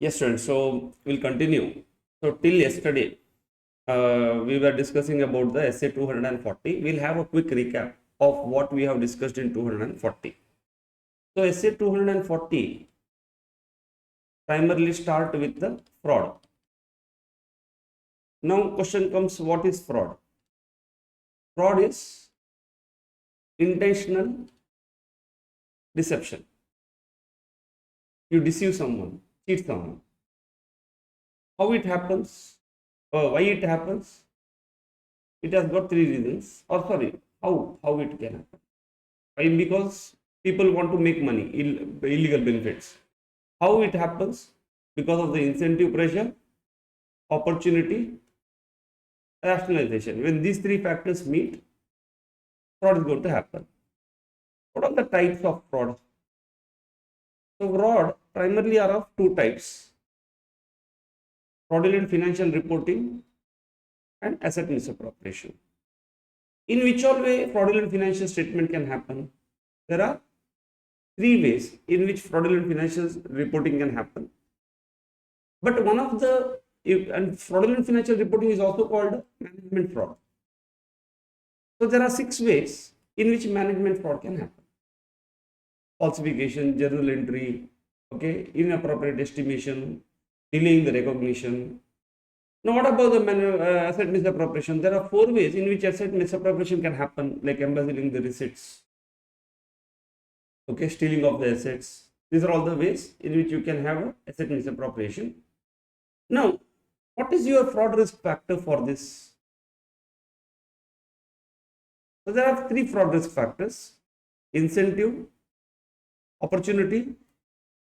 Yes, students. So we'll continue. So till yesterday, we were discussing about the essay 240. We'll have a quick recap of what we have discussed in 240. So essay 240 primarily start with the fraud. Now question comes, what is fraud? Fraud is intentional deception. You deceive someone, cheat someone. How it happens? Why it happens? It has got three reasons. Or sorry, how it can happen? Why? Because people want to make money, illegal benefits. How it happens? Because of the incentive pressure, opportunity, rationalization. When these three factors meet, fraud is going to happen. What are the types of fraud? So fraud primarily are of two types: fraudulent financial reporting and asset misappropriation. In which all way fraudulent financial statement can happen? There are three ways in which fraudulent financial reporting can happen. But one of the, and fraudulent financial reporting is also called management fraud. So there are 6 ways in which management fraud can happen: falsification, journal entry, okay, inappropriate estimation, delaying the recognition. Now, what about the asset misappropriation? There are 4 ways in which asset misappropriation can happen, like embezzling the receipts, okay, stealing of the assets. These are all the ways in which you can have asset misappropriation. Now, what is your fraud risk factor for this? So there are 3 fraud risk factors: incentive, opportunity,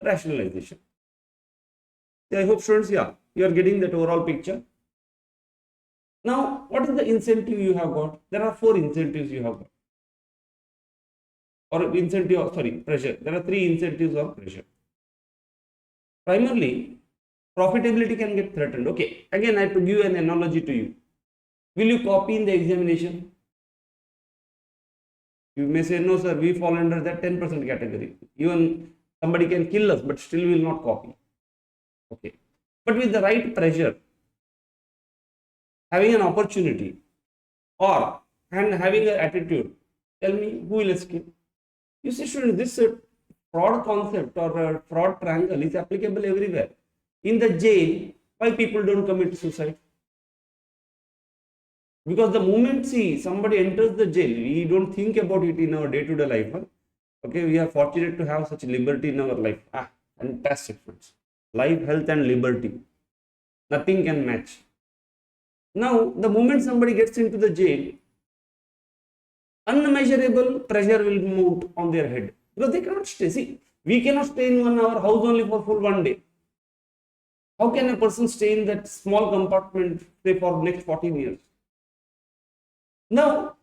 rationalization. I hope students, you are getting that overall picture. Now, what is the incentive you have got? There are 4 incentives you have got. Or incentive, sorry, pressure. There are 3 incentives or pressure. Primarily, profitability can get threatened. Okay, again I have to give an analogy to you. Will you copy in the examination? You may say, no sir, we fall under that 10% category. Even somebody can kill us, but still we will not copy. Okay, but with the right pressure, having an opportunity, or and having an attitude, tell me who will escape? You see, students, this fraud concept or fraud triangle is applicable everywhere. In the jail, why people don't commit suicide? Because the moment, see, somebody enters the jail, we don't think about it in our day-to-day life. Huh? Okay, we are fortunate to have such liberty in our life. Fantastic, friends. Life, health, and liberty. Nothing can match. Now, the moment somebody gets into the jail, unmeasurable pressure will mount on their head because they cannot stay. See, we cannot stay in our house only for full 1 day. How can a person stay in that small compartment, say, for next 14 years? Now,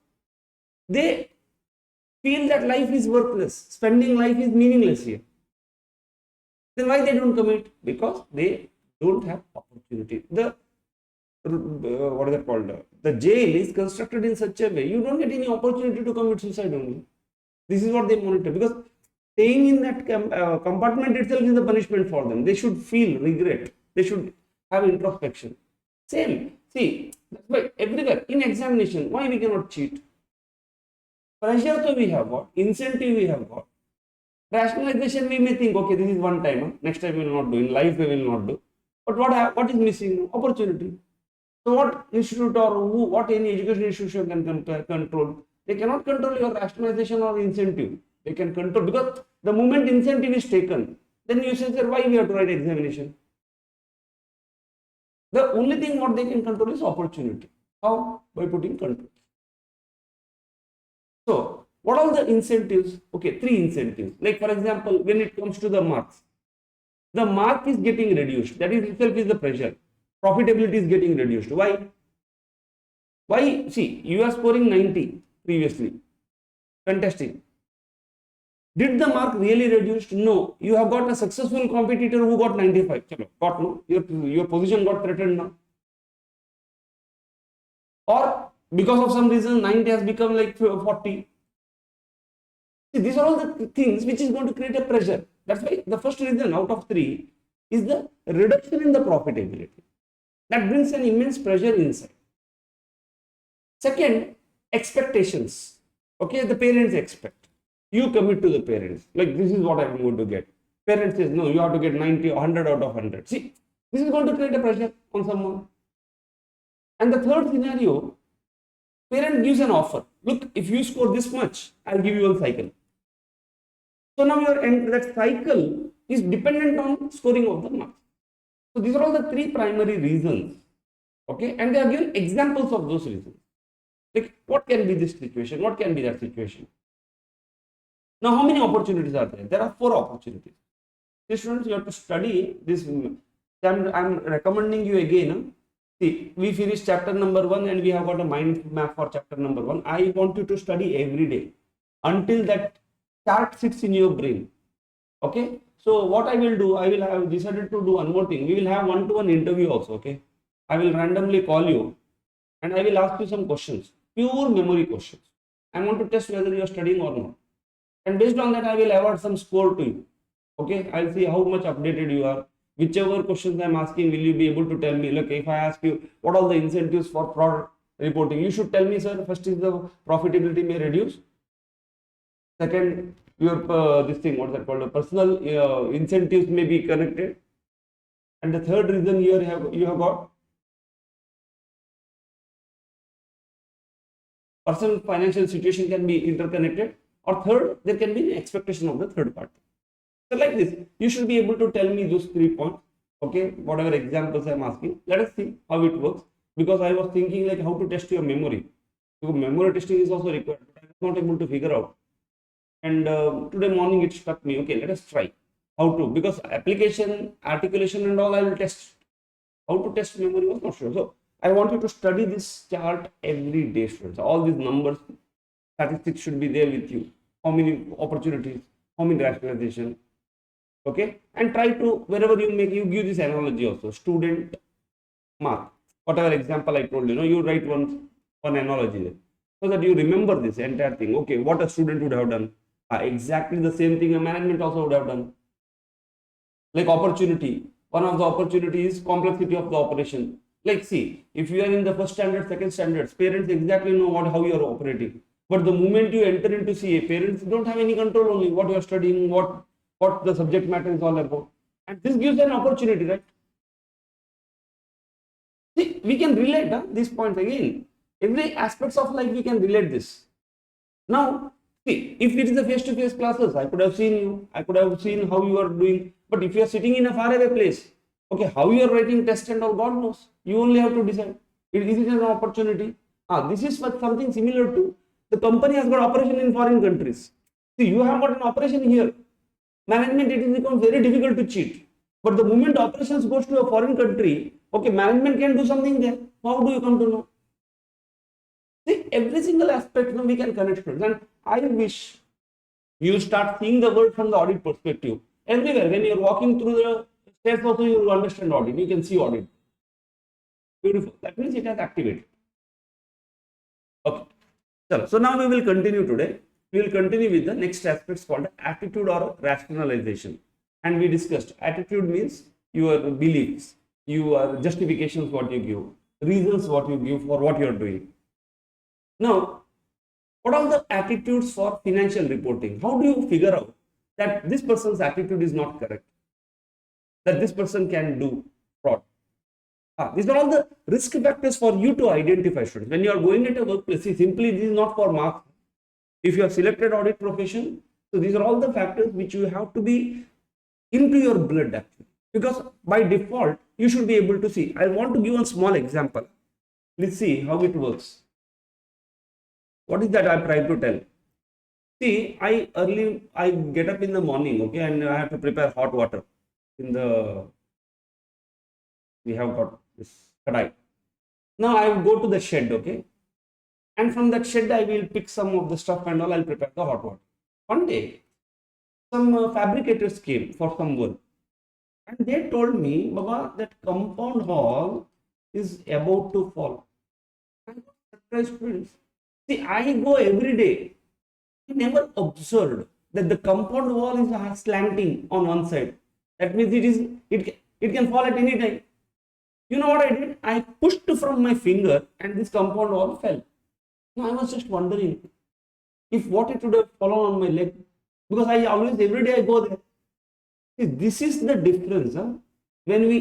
they feel that life is worthless, spending life is meaningless here. Then why they don't commit? Because they don't have opportunity. The what is that called? The jail is constructed in such a way you don't get any opportunity to commit suicide only. This is what they monitor, because staying in that compartment itself is the punishment for them. They should feel regret. They should have introspection. Same. See, that's why everywhere in examination, why we cannot cheat? Pressure so we have got, incentive we have got, rationalization we may think, okay, this is one time, next time we will not do, in life we will not do. But what is missing? Opportunity. So what institute or what any education institution can control? They cannot control your rationalization or incentive. They can control, because the moment incentive is taken, then you say, sir, why we have to write examination? The only thing what they can control is opportunity. How? By putting control. So what are the incentives? Okay, 3 incentives. Like for example, when it comes to the marks, the mark is getting reduced. That is itself is the pressure. Profitability is getting reduced. Why? Why? See, you are scoring 90 previously. Fantastic. Did the mark really reduced? No. You have got a successful competitor who got 95. Got no? Your position got threatened now. Or because of some reason 90 has become like 40. See, these are all the things which is going to create a pressure. That's why the first reason out of 3 is the reduction in the profitability. That brings an immense pressure inside. Second, expectations. Okay, the parents expect. You commit to the parents, like this is what I'm going to get. Parents says, no, you have to get 90 or 100 out of 100. See, this is going to create a pressure on someone. And the third scenario, parent gives an offer. Look, if you score this much, I'll give you a cycle. So now that cycle is dependent on scoring of the marks. So these are all the three primary reasons. Okay, and they are given examples of those reasons. Like what can be this situation? What can be that situation? Now, how many opportunities are there? There are 4 opportunities. See, students, you have to study this. I'm recommending you again. See, we finished chapter number 1 and we have got a mind map for chapter number 1. I want you to study every day until that chart sits in your brain. Okay. So what I will do, I will have decided to do one more thing. We will have one-to-one interview also. Okay. I will randomly call you and I will ask you some questions, pure memory questions. I want to test whether you are studying or not. And based on that, I will award some score to you. Okay. I'll see how much updated you are. Whichever questions I'm asking, will you be able to tell me? Look, if I ask you what are the incentives for fraud reporting, you should tell me, sir. First is the profitability may reduce. Second, your this thing, what's that called? Personal incentives may be connected. And the third reason here you have got personal financial situation can be interconnected. Or third, there can be an expectation of the third party. So like this, you should be able to tell me those 3 points. Okay, whatever examples I'm asking, let us see how it works. Because I was thinking like how to test your memory. So memory testing is also required, but I was not able to figure out. And today morning it struck me. Okay, let us try how to, because application, articulation, and all I will test. How to test memory was not sure. So I want you to study this chart every day, students. All these numbers, statistics should be there with you. How many opportunities, how many rationalization. Okay, and try to, wherever you give this analogy also, student mark, whatever example I told you, you write one analogy there, so that you remember this entire thing. Okay, what a student would have done, exactly the same thing a management also would have done. Like opportunity, one of the opportunities is complexity of the operation. Like see, if you are in the first standard, second standards, parents exactly know how you are operating, but the moment you enter into CA, parents don't have any control only what you are studying, what the subject matter is all about, and this gives an opportunity, right? See, we can relate these points again. Every aspects of life we can relate this. Now, see, if it is the face-to-face classes, I could have seen you, I could have seen how you are doing. But if you are sitting in a faraway place, okay, how you are writing test and all, God knows. You only have to decide. Is it an opportunity? This is something similar to the company has got operation in foreign countries. See, you have got an operation here. Management, it becomes very difficult to cheat. But the moment operations goes to a foreign country, okay, management can do something there. How do you come to know? See, every single aspect we can connect to. And I wish you start seeing the world from the audit perspective. Everywhere, when you're walking through the stairs also, you will understand audit. You can see audit. Beautiful. That means it has activated. Okay. So now we will continue today. We will continue with the next aspects called attitude or rationalization. And we discussed attitude means your beliefs, your justifications, what you give, reasons what you give for what you are doing. Now, what are the attitudes for financial reporting? How do you figure out that this person's attitude is not correct, that this person can do fraud? These are all the risk factors for you to identify, students. When you are going at a workplace, see, simply this is not for marks. If you have selected audit profession, so these are all the factors which you have to be into your blood actually. Because by default, you should be able to see. I want to give one small example. Let's see how it works. What is that I'm trying to tell? See, I get up in the morning, okay, and I have to prepare hot water. We have got this kadai. Now I will go to the shed, okay, and from that shed I will pick some of the stuff and all. I'll prepare the hot water. One day, some fabricators came for some work, and they told me, Baba, that compound wall is about to fall. I was surprised, friends. See, I go every day. I never observed that the compound wall is slanting on one side. That means It can fall at any time. You know what I did? I pushed from my finger and this compound wall fell. Now I was just wondering if what it would have fallen on my leg, because I always, every day I go there. See, this is the difference. Huh? When we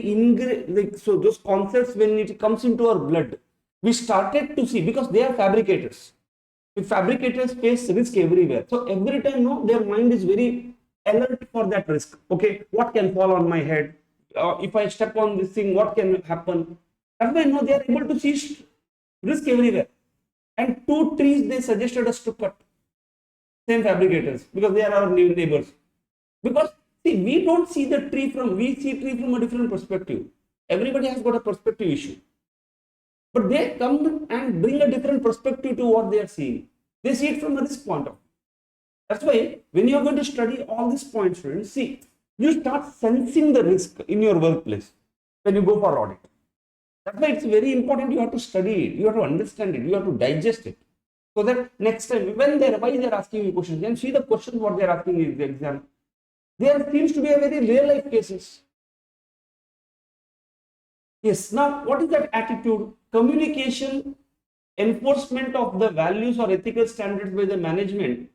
like, so those concepts, when it comes into our blood, we started to see, because they are fabricators. If fabricators face risk everywhere. So every time, no, their mind is very alert for that risk. Okay, what can fall on my head? If I step on this thing, what can happen? That's why, no, they are able to see risk everywhere. And 2 trees they suggested us to cut. Same fabricators, because they are our neighbors. Because see, we don't see the tree from, we see tree from a different perspective. Everybody has got a perspective issue. But they come and bring a different perspective to what they are seeing. They see it from a risk point of view. That's why when you are going to study all these points, students, see, you start sensing the risk in your workplace when you go for audit. That's why it's very important. You have to study it, you have to understand it, you have to digest it. So that next time, when why they're asking you questions, and see the questions what they're asking in the exam, there seems to be a very real life cases. Yes, now what is that attitude? Communication, enforcement of the values or ethical standards by the management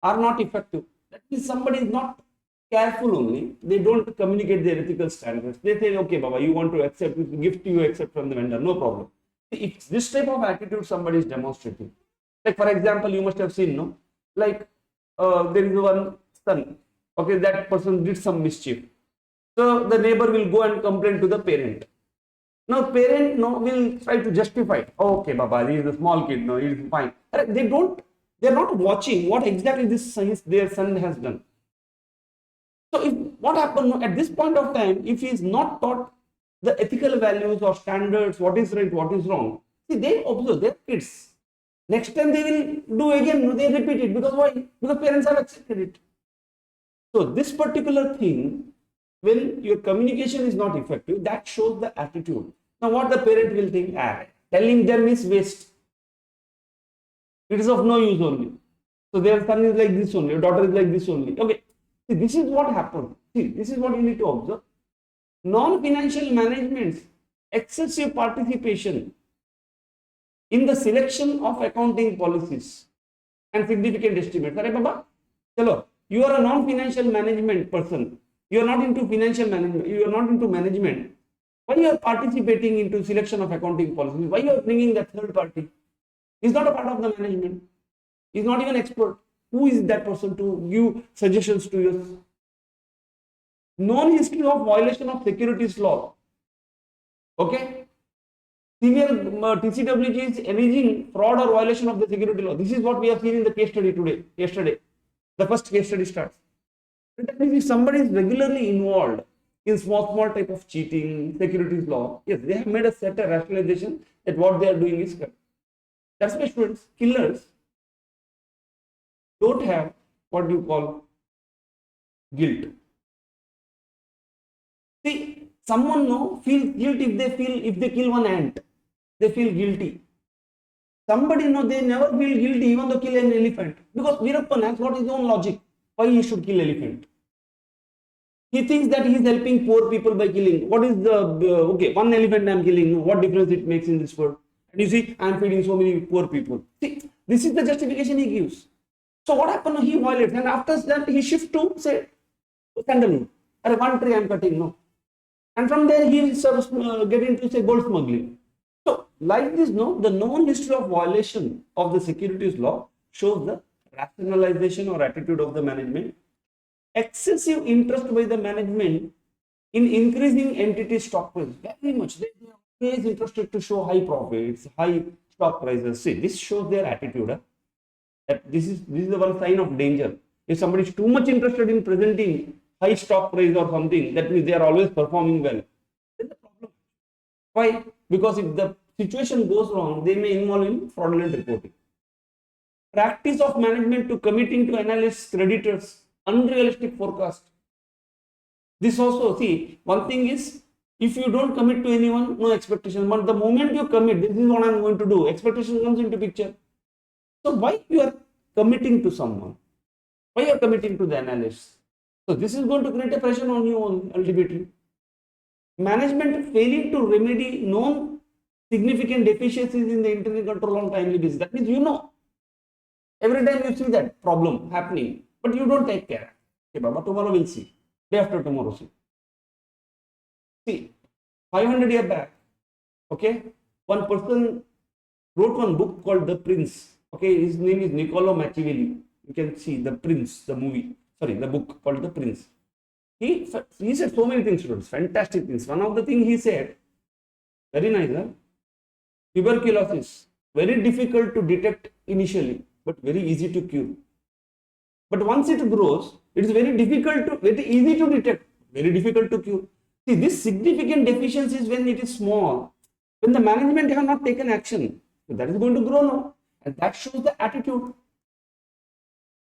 are not effective. That means somebody is not careful only. They don't communicate their ethical standards. They say, okay, Baba, you want to accept gift, you accept from the vendor, no problem. If this type of attitude somebody is demonstrating, like for example, you must have seen, no, like there is one son, okay, that person did some mischief. So the neighbor will go and complain to the parent. Now parent, no, will try to justify it. Oh, okay, Baba, he is a small kid, no, he is fine. They are not watching what exactly their son has done. So if what happened at this point of time, if he is not taught the ethical values or standards, what is right, what is wrong, see, they observe their kids. Next time they will do again, they repeat it. Because why? Because parents have accepted it. So this particular thing, when your communication is not effective, that shows the attitude. Now what the parent will think, telling them is waste. It is of no use only. So their son is like this only, your daughter is like this only. Okay, see, this is what happens. See, this is what you need to observe. Non-financial management, excessive participation in the selection of accounting policies and significant estimates. Arey Baba, chalo, you are a non-financial management person. You are not into financial management. You are not into management. Why you are participating into selection of accounting policies? Why you are bringing that third party? He's not a part of the management. He's not even expert. Who is that person to give suggestions to you? Known history of violation of securities law. Okay. Senior TCWG is alleging fraud or violation of the security law. This is what we have seen in the case study yesterday. The first case study starts. That means if somebody is regularly involved in small type of cheating, securities law, yes, they have made a set of rationalization that what they are doing is correct. That's why students, killers don't have what you call guilt. See, someone feels guilt if they kill one ant, they feel guilty. Somebody they never feel guilty even though kill an elephant, because Veerappan has got his own logic why he should kill elephant. He thinks that he is helping poor people by killing. What is the okay? One elephant I am killing. What difference it makes in this world? And you see, I am feeding so many poor people. See, this is the justification he gives. So what happened? He violates, and after that he shifts to say sandalwood. Or one tree I am cutting, no. And from there he will get into say gold smuggling. So like this, the known history of violation of the securities law shows the rationalization or attitude of the management. Excessive interest by the management in increasing entity stock price. Very much. They are always interested to show high profits, high stock prices. See, this shows their attitude. That this is the one sign of danger. If somebody is too much interested in presenting high stock price or something, that means they are always performing well. That's the problem. Why? Because if the situation goes wrong, they may involve in fraudulent reporting. Practice of management to committing to analyst creditors, unrealistic forecast. This also, see, one thing is, if you don't commit to anyone, no expectation. But the moment you commit, this is what I am going to do, expectation comes into picture. So why you are committing to someone? Why you are committing to the analyst? So this is going to create a pressure on you ultimately. Management failing to remedy known significant deficiencies in the internal control on timely basis. That means every time you see that problem happening, but you don't take care. Okay, Baba, tomorrow we'll see. Day after tomorrow, see. See, 500 years back, okay, one person wrote one book called The Prince. Okay, his name is Niccolo Machiavelli. You can see The Prince, the movie. Sorry, the book called The Prince. He said so many things, students, fantastic things. One of the things he said, very nice, huh? Tuberculosis, very difficult to detect initially, but very easy to cure. But once it grows, it is very easy to detect, very difficult to cure. See, this significant deficiencies when it is small, when the management have not taken action, so that is going to grow now, and that shows the attitude.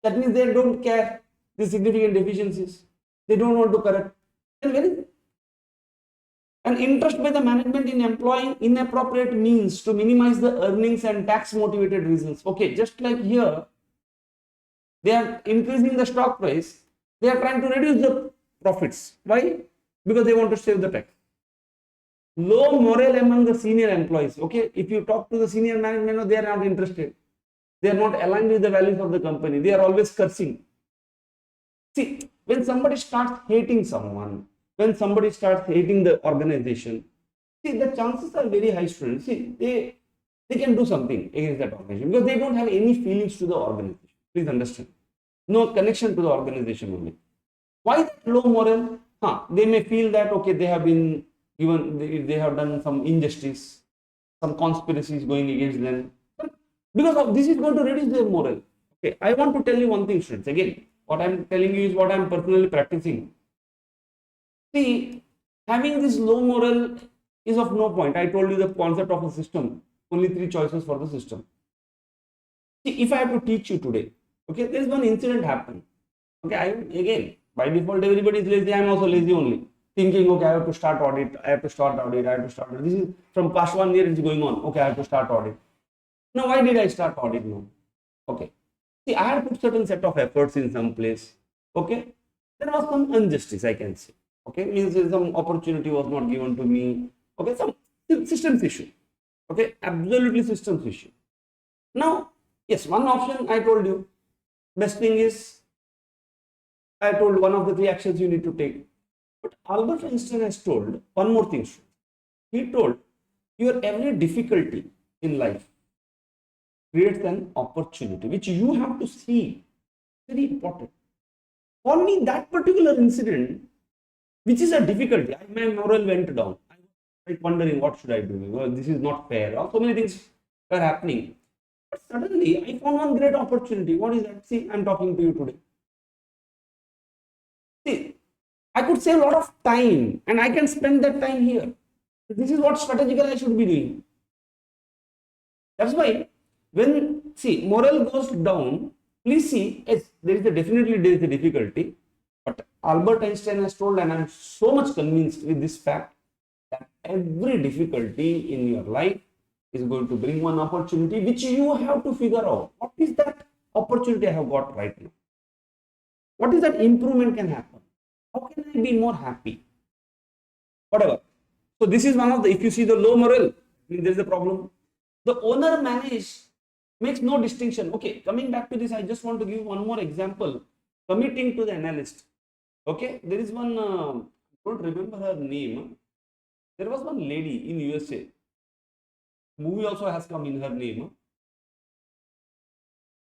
That means they don't care the significant deficiencies. They don't want to correct. And an interest by the management in employing inappropriate means to minimize the earnings and tax motivated reasons. Okay, just like here, they are increasing the stock price. They are trying to reduce the profits. Why? Because they want to save the tax. Low morale among the senior employees. Okay, if you talk to the senior management, they are not interested. They are not aligned with the values of the company. They are always cursing. See, when somebody starts hating someone, when somebody starts hating the organization, see, the chances are very high, students. See, they can do something against that organization because they don't have any feelings to the organization. Please understand. No connection to the organization only. Why that low morale? They may feel that, okay, they have been given, they have done some injustice, some conspiracies going against them. Because of this is going to reduce their morale. Okay, I want to tell you one thing, students. Again, what I am telling you is what I am personally practicing. See, having this low morale is of no point. I told you the concept of a system. Only 3 choices for the system. See, if I have to teach you today, okay, there is one incident happened. Okay, again, by default, everybody is lazy. I am also lazy only. Thinking, okay, I have to start audit. I have to start audit. I have to start audit. This is from past 1 year, it's going on. Okay, I have to start audit. Now, why did I start audit now? Okay. See, I had put certain set of efforts in some place. Okay. There was some injustice, I can say. Okay. Means some opportunity was not given to me. Okay. Some systems issue. Okay. Absolutely systems issue. Now, yes, one option I told you. Best thing is, I told one of the 3 actions you need to take. But Albert Einstein has told one more thing. He told your every difficulty in life creates an opportunity which you have to see. Very important. For me, that particular incident, which is a difficulty, my morale went down. I was wondering what should I do. Well, this is not fair. So many things were happening. But suddenly, I found one great opportunity. What is that? See, I'm talking to you today. See, I could save a lot of time and I can spend that time here. This is what strategically I should be doing. That's why when, see, morale goes down, please see, yes, there is a difficulty, but Albert Einstein has told, and I'm so much convinced with this fact, that every difficulty in your life is going to bring one opportunity which you have to figure out. What is that opportunity I have got right now? What is that improvement can happen? How can I be more happy? Whatever. So this is one of the, if you see the low morale, there is a problem. The owner makes no distinction. Okay, coming back to this, I just want to give one more example. Committing to the analyst. Okay, there is one, I don't remember her name. There was one lady in USA. Movie also has come in her name.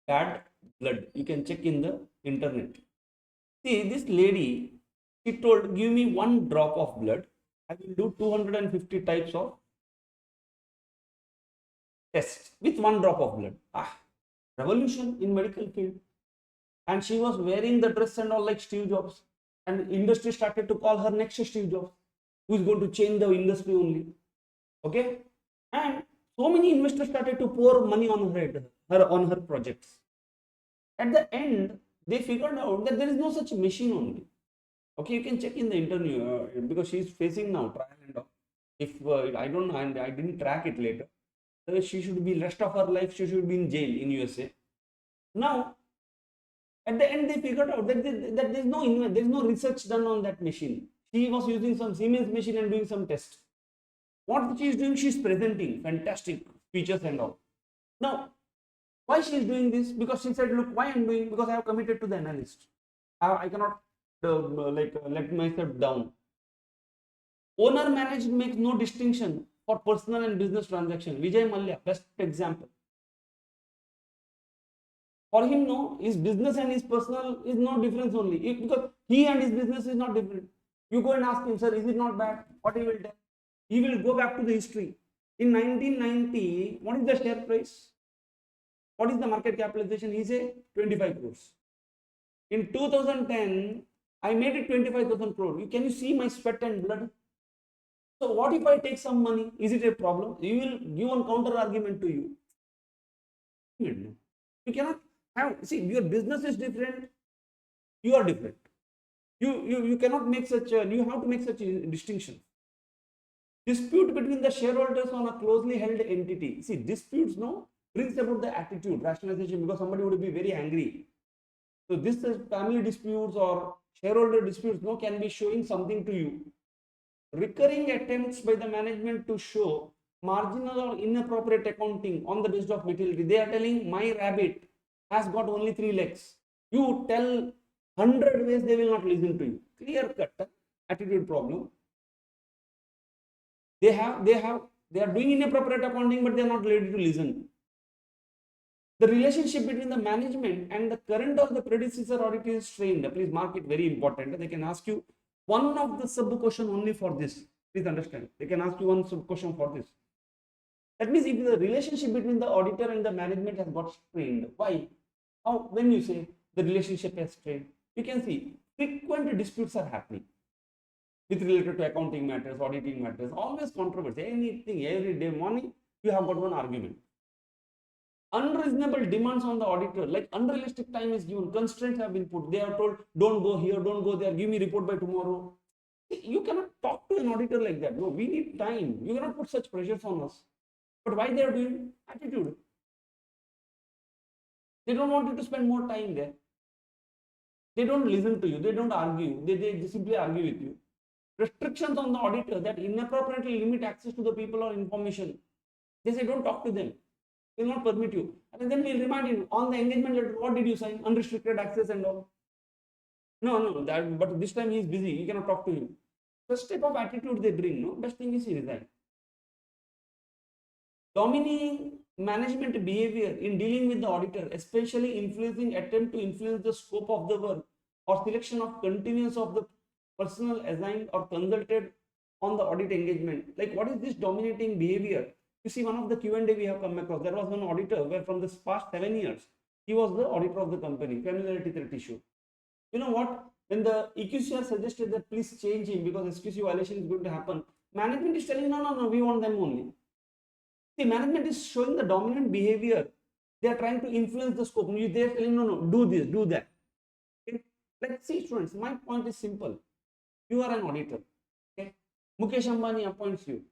Bad Blood. You can check in the internet. See, this lady, she told, give me 1 drop of blood. I will do 250 types of tests with 1 drop of blood. Revolution in medical field. And she was wearing the dress and all like Steve Jobs. And industry started to call her next Steve Jobs, who is going to change the industry only. Okay? And so many investors started to pour money on her projects. At the end, they figured out that there is no such machine only. Okay, you can check in the interview because she is facing now trial and all. If I don't know, and I didn't track it later. She should be rest of her life. She should be in jail in USA. Now, at the end, they figured out that there is no research done on that machine. She was using some Siemens machine and doing some test. What she is doing, she is presenting fantastic features and all. Now, why she is doing this? Because she said, look, why I am doing, because I have committed to the analyst. I cannot let myself down. Owner managed makes no distinction for personal and business transaction. Vijay Mallya, best example. For him, no, his business and his personal is no difference only. Because he and his business is not different. You go and ask him, sir, is it not bad? What he will tell? He will go back to the history. In 1990, what is the share price? What is the market capitalization? He say 25 crores. In 2010, I made it 25,000 crore. Can you see my sweat and blood? So what if I take some money? Is it a problem? He will give one counter argument to you. You cannot have, see, your business is different. You are different. You cannot make such a, you have to make such a distinction. Dispute between the shareholders on a closely held entity. See, disputes, no, brings about the attitude, rationalization, because somebody would be very angry. So this is family disputes or shareholder disputes, no, can be showing something to you. Recurring attempts by the management to show marginal or inappropriate accounting on the basis of materiality. They are telling my rabbit has got only 3 legs. You tell 100 ways, they will not listen to you. Clear cut attitude problem. They are doing inappropriate accounting, but they are not ready to listen. The relationship between the management and the current or the predecessor audit is strained. Please mark it, very important. They can ask you one of the sub question only for this. Please understand. They can ask you one sub question for this. That means if the relationship between the auditor and the management has got strained, why? How? When you say the relationship has strained, you can see frequent disputes are happening with related to accounting matters, auditing matters, always controversy, anything, every day morning, you have got one argument. Unreasonable demands on the auditor, like unrealistic time is given, constraints have been put. They are told, don't go here, don't go there, give me report by tomorrow. You cannot talk to an auditor like that. No, we need time. You cannot put such pressures on us. But why they are doing? Attitude. They don't want you to spend more time there. They don't listen to you. They don't argue. They simply argue with you. Restrictions on the auditor that inappropriately limit access to the people or information. They say, don't talk to them. They will not permit you. And then we'll remind you on the engagement letter, what did you sign? Unrestricted access and all. No, but this time he is busy. You cannot talk to him. First type of attitude they bring, no? Best thing is he resign. Dominating management behavior in dealing with the auditor, especially influencing attempt to influence the scope of the work or selection of continuance of the personnel assigned or consulted on the audit engagement. Like, what is this dominating behavior? You see, one of the Q&A we have come across, there was one auditor where from the past 7 years, he was the auditor of the company, familiarity threat issue. You know what? When the EQCR suggested that please change him because SQC violation is going to happen, management is telling, no, we want them only. See, management is showing the dominant behavior. They are trying to influence the scope. They are telling, no, do this, do that. Okay? Let's see, students, my point is simple. You are an auditor. Okay? Mukesh Ambani appoints you.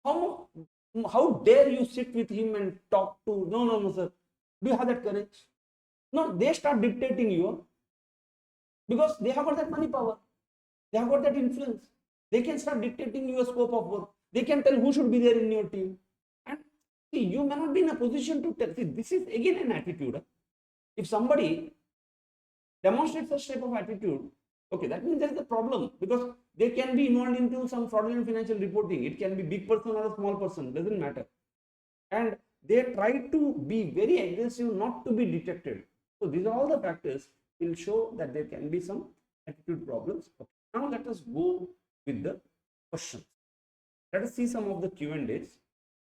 How dare you sit with him and talk to? No, sir. Do you have that courage? No, they start dictating you because they have got that money power. They have got that influence. They can start dictating your scope of work. They can tell who should be there in your team. And see, you may not be in a position to tell. See, this is again an attitude. If somebody demonstrates such type of attitude, okay, that means there is a problem because they can be involved into some fraudulent financial reporting. It can be big person or a small person, doesn't matter. And they try to be very aggressive not to be detected. So these are all the factors will show that there can be some attitude problems. Okay. Now let us go with the questions. Let us see some of the Q&As.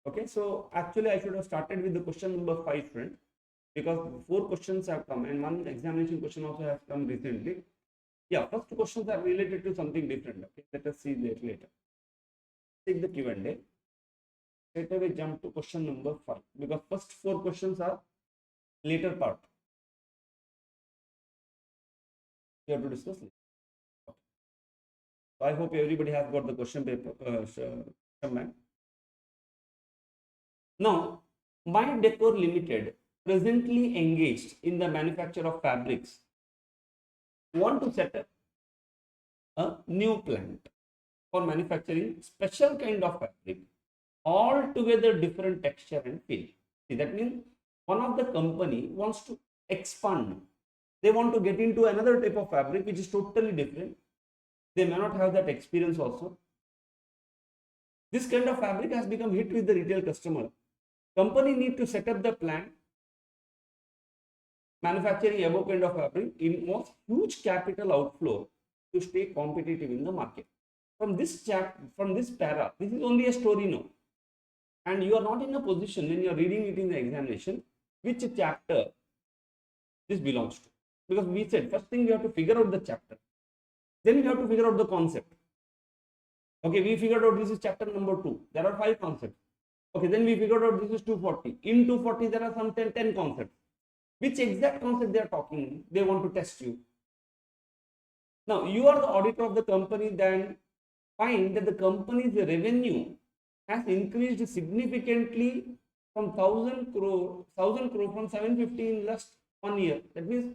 Okay, so actually I should have started with the question number 5, friend, because 4 questions have come and one examination question also has come recently. Yeah, first 2 questions are related to something different. Okay, let us see that later. Take the Q&A. Straight away jump to question number 5 because first 4 questions are later part. We have to discuss later. Okay. So I hope everybody has got the question paper. Now, My Decor Limited, presently engaged in the manufacture of fabrics, want to set up a new plant for manufacturing special kind of fabric, altogether different texture and feel. See, that means one of the company wants to expand. They want to get into another type of fabric which is totally different. They may not have that experience also. This kind of fabric has become hit with the retail customer. Company need to set up the plant manufacturing above kind of fabric involves huge capital outflow to stay competitive in the market. From this para, this is only a story now, and you are not in a position when you are reading it in the examination which chapter this belongs to, because we said first thing we have to figure out the chapter, then we have to figure out the concept. Okay, we figured out this is chapter number 2. There are 5 concepts. Okay, then we figured out this is 240. In 240 there are some 10 concepts. Which exact concept they are talking, they want to test you. Now you are the auditor of the company, then find that the company's revenue has increased significantly from 1000 crore from 750 in last 1 year. That means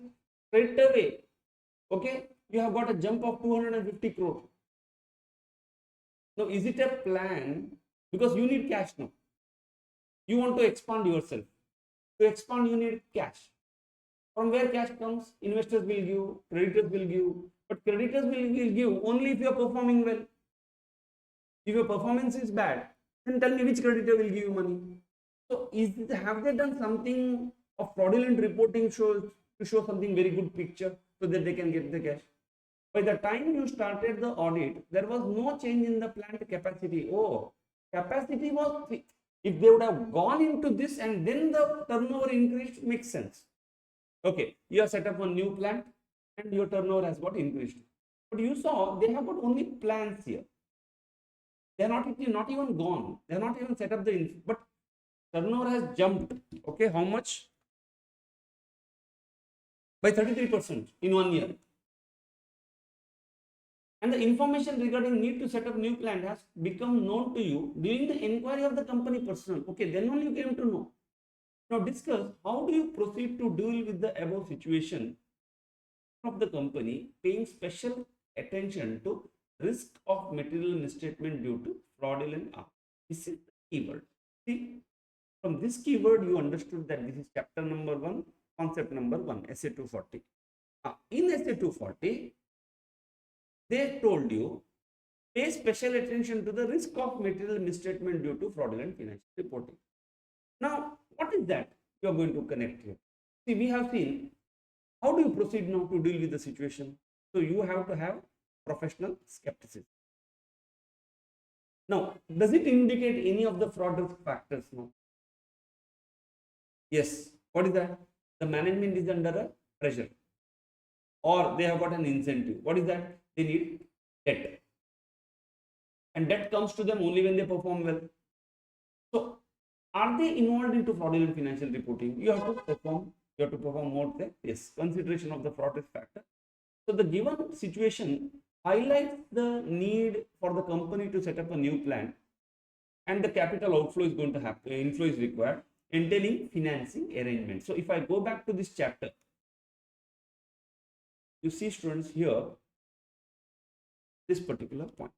straight away, okay, you have got a jump of 250 crore. Now is it a plan? Because you need cash now. You want to expand yourself. To expand you need cash. From where cash comes? Investors will give, creditors will give, but creditors will give only if you are performing well. If your performance is bad, then tell me which creditor will give you money. So have they done something of fraudulent reporting to show something very good picture so that they can get the cash? By the time you started the audit, there was no change in the plant capacity. Oh, capacity was, if they would have gone into this and then the turnover increased, makes sense. Okay, you have set up a new plant and your turnover has got increased. But you saw they have got only plans here. They are not even gone. They are not even set up but turnover has jumped. Okay, how much? By 33% in 1 year. And the information regarding need to set up new plant has become known to you during the inquiry of the company personnel. Okay, then only you came to know. Now discuss how do you proceed to deal with the above situation of the company paying special attention to risk of material misstatement due to fraudulent act. This is the keyword. See, from this keyword you understood that this is chapter number 1, concept number 1, essay 240. In essay 240, they told you pay special attention to the risk of material misstatement due to fraudulent financial reporting. Now, what is that you are going to connect here? See, we have seen how do you proceed now to deal with the situation. So you have to have professional skepticism. Now, does it indicate any of the fraud risk factors now? Yes. What is that? The management is under a pressure, or they have got an incentive. What is that? They need debt, and debt comes to them only when they perform well. So are they involved into fraudulent financial reporting? You have to perform more than yes, consideration of the fraud risk factor. So the given situation highlights the need for the company to set up a new plant, and the capital outflow is going to happen, inflow is required, entailing financing arrangement. So if I go back to this chapter, you see students here, this particular point,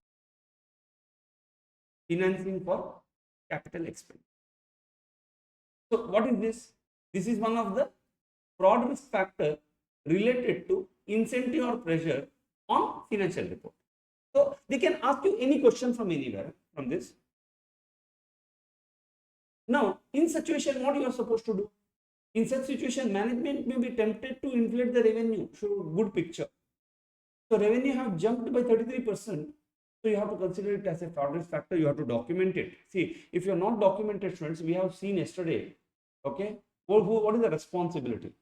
financing for capital expense. So what is this? This is one of the fraud risk factor related to incentive or pressure on financial report. So they can ask you any question from anywhere from this. Now, in situation, what you are supposed to do? In such situation, management may be tempted to inflate the revenue, show good picture. So revenue have jumped by 33%. So you have to consider it as a fraud risk factor. You have to document it. See, if you are not documented, students, we have seen yesterday. Okay, what is the responsibility?